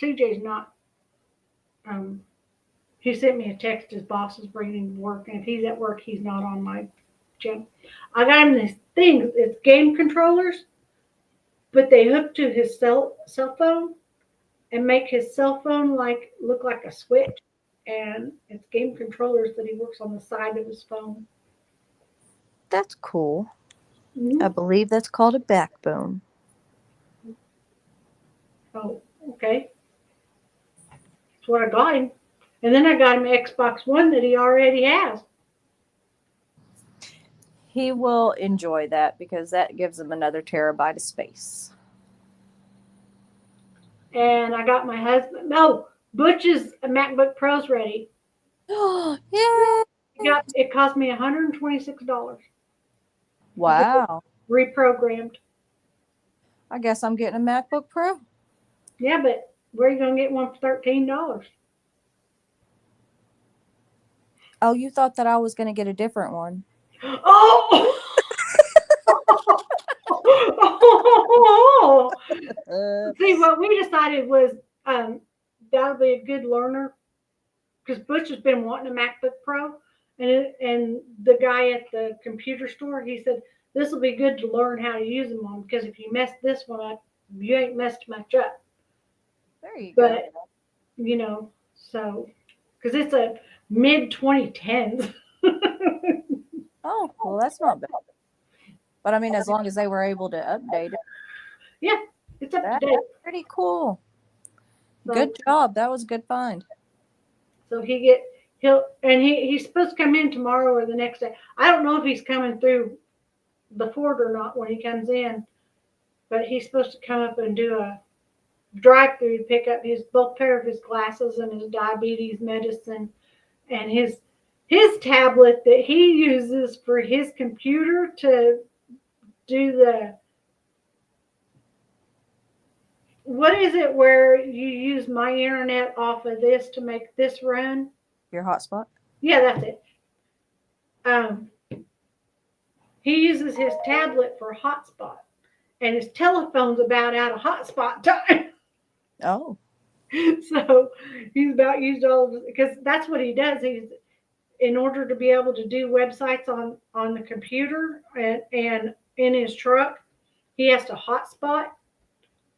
CJ's not. He sent me a text. His boss is bringing him to work, and if he's at work, he's not on my channel. I got him this thing. It's game controllers, but they hook to his cell phone and make his cell phone look like a switch. And it's game controllers that he works on the side of his phone. That's cool. Mm-hmm. I believe that's called a backbone. Oh, okay. That's what I got him. And then I got him Xbox One that he already has. He will enjoy that because that gives him another terabyte of space. And I got my husband. No, Butch's MacBook Pro's ready. Oh, yeah. It cost me $126. Wow. Reprogrammed. I guess I'm getting a MacBook Pro. Yeah, but where are you going to get one for $13? Oh, you thought that I was going to get a different one. Oh! See, what we decided was that would be a good learner, because Butch has been wanting a MacBook Pro, and the guy at the computer store, he said, this will be good to learn how to use them on, because if you mess this one up, you ain't messed much up. There you go. But, so, because it's a mid-2010s. Oh, well, that's not bad. But I mean, as long as they were able to update it. Yeah, it's up to date. That's pretty cool. Good job. That was a good find. So he's supposed to come in tomorrow or the next day. I don't know if he's coming through the fort or not when he comes in, but he's supposed to come up and do a drive-through to pick up both pair of his glasses and his diabetes medicine and his tablet that he uses for his computer to do what is it where you use my internet off of this to make this run? Your hotspot? Yeah, that's it. He uses his tablet for hotspot, and his telephone's about out of hotspot time. Oh. So he's about used all of it, because that's what he does. In order to be able to do websites on the computer and in his truck, he has to hotspot,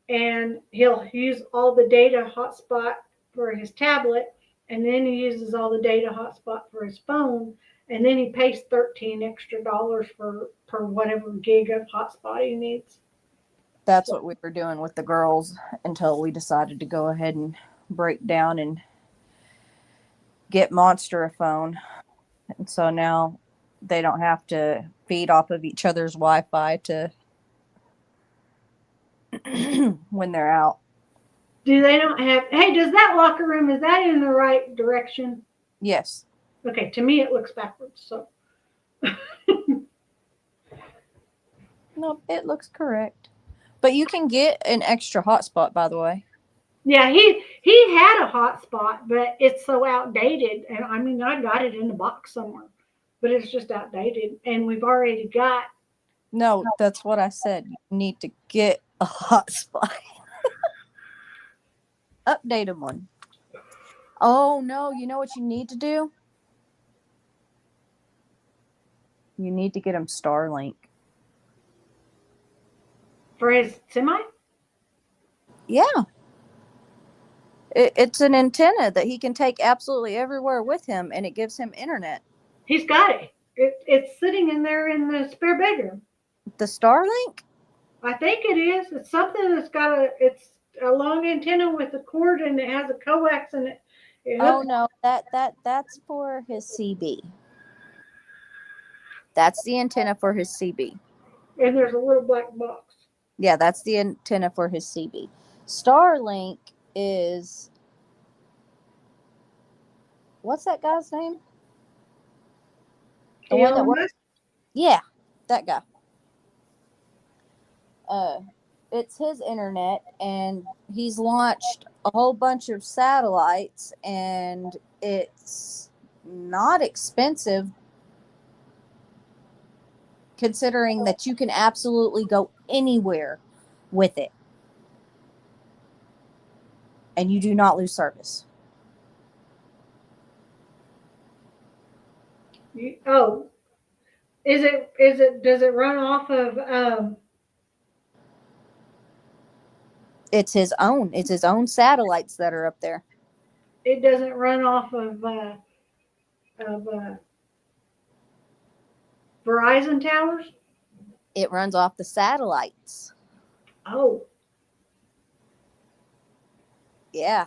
and he'll use all the data hotspot for his tablet, and then he uses all the data hotspot for his phone, and then he pays $13 extra per for whatever gig of hotspot he needs. That's what we were doing with the girls until we decided to go ahead and break down and get Monster a phone. And so now they don't have to feed off of each other's Wi-Fi to when they're out. Do they not have, hey, does that locker room, is that in the right direction? Yes. Okay, to me it looks backwards, so. No, it looks correct. But you can get an extra hotspot, by the way. Yeah, he had a hotspot, but it's so outdated. And I mean, I got it in a box somewhere, but it's just outdated. And we've already got. No, that's what I said. You need to get a hotspot. Updated one. Oh, no. You know what you need to do? You need to get him Starlink. For his semi? Yeah. It's an antenna that he can take absolutely everywhere with him, and it gives him internet. He's got it. It's sitting in there in the spare bedroom. The Starlink? I think it is. It's something that's it's a long antenna with a cord, and it has a coax in it. Oh no, that's for his CB. That's the antenna for his CB. And there's a little black box. Yeah, that's the antenna for his CB. Starlink is, what's that guy's name? The one that works. Yeah, that guy. It's his internet, and he's launched a whole bunch of satellites, and it's not expensive considering that you can absolutely go anywhere with it. And you do not lose service. Does it run off of, It's his own satellites that are up there. it doesn't run off of Verizon towers? It runs off the satellites. Oh. Yeah.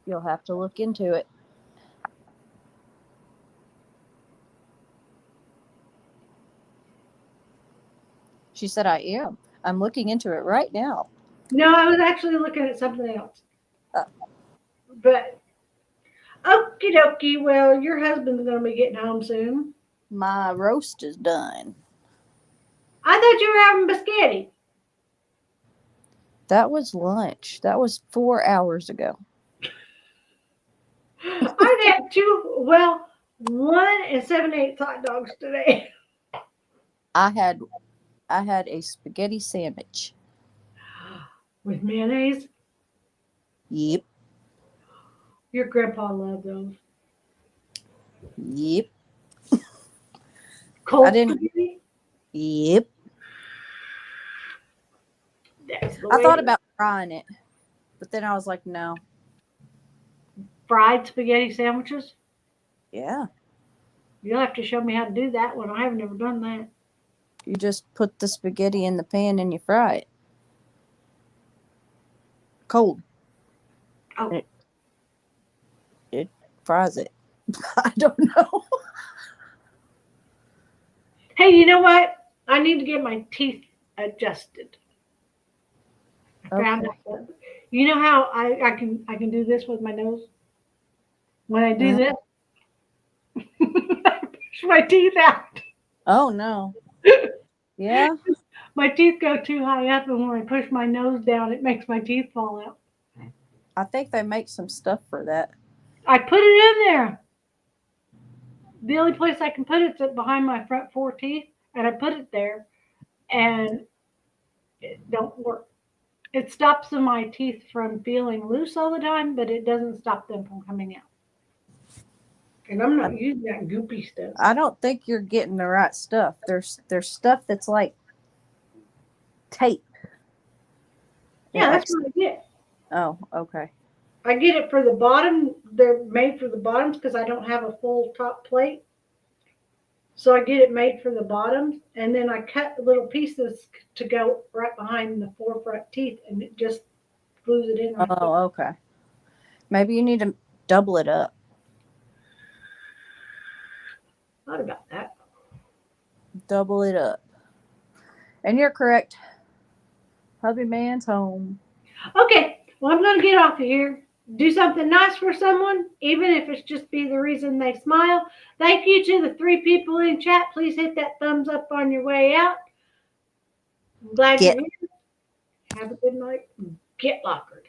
You'll have to look into it. She said, I am. I'm looking into it right now. No, I was actually looking at something else. But, okie dokie, well, your husband's going to be getting home soon. My roast is done. I thought you were having biscotti. That was lunch. That was 4 hours ago. I had 1 and 7/8 hot dogs today. I had a spaghetti sandwich. With mayonnaise? Yep. Your grandpa loved those. Yep. Cold I didn't. spaghetti? Yep. I thought about frying it, but then I was like, no. Fried spaghetti sandwiches? Yeah. You'll have to show me how to do that one. I have never done that. You just put the spaghetti in the pan and you fry it. Cold. Oh. It fries it. I don't know. Hey, you know what? I need to get my teeth adjusted. I found out. You know how I can do this with my nose? When I do this, I push my teeth out. Oh no. Yeah. My teeth go too high up, and when I push my nose down, it makes my teeth fall out. I think they make some stuff for that. I put it in there. The only place I can put it's behind my front 4 teeth, and I put it there, and it don't work. It stops my teeth from feeling loose all the time, but it doesn't stop them from coming out. And I'm not using that goopy stuff. I don't think you're getting the right stuff. There's stuff that's like tape. Yeah, that's what I get. Oh, okay. I get it for the bottom. They're made for the bottoms because I don't have a full top plate. So I get it made for the bottoms, and then I cut little pieces to go right behind the forefront teeth, and it just glues it in right there. Oh, okay. Maybe you need to double it up. Thought about that. Double it up. And you're correct. Hubby man's home. Okay, well, I'm going to get off of here. Do something nice for someone, even if it's just be the reason they smile. Thank you to the 3 people in chat. Please hit that thumbs up on your way out. I'm glad you're here. Have a good night. Get lockered.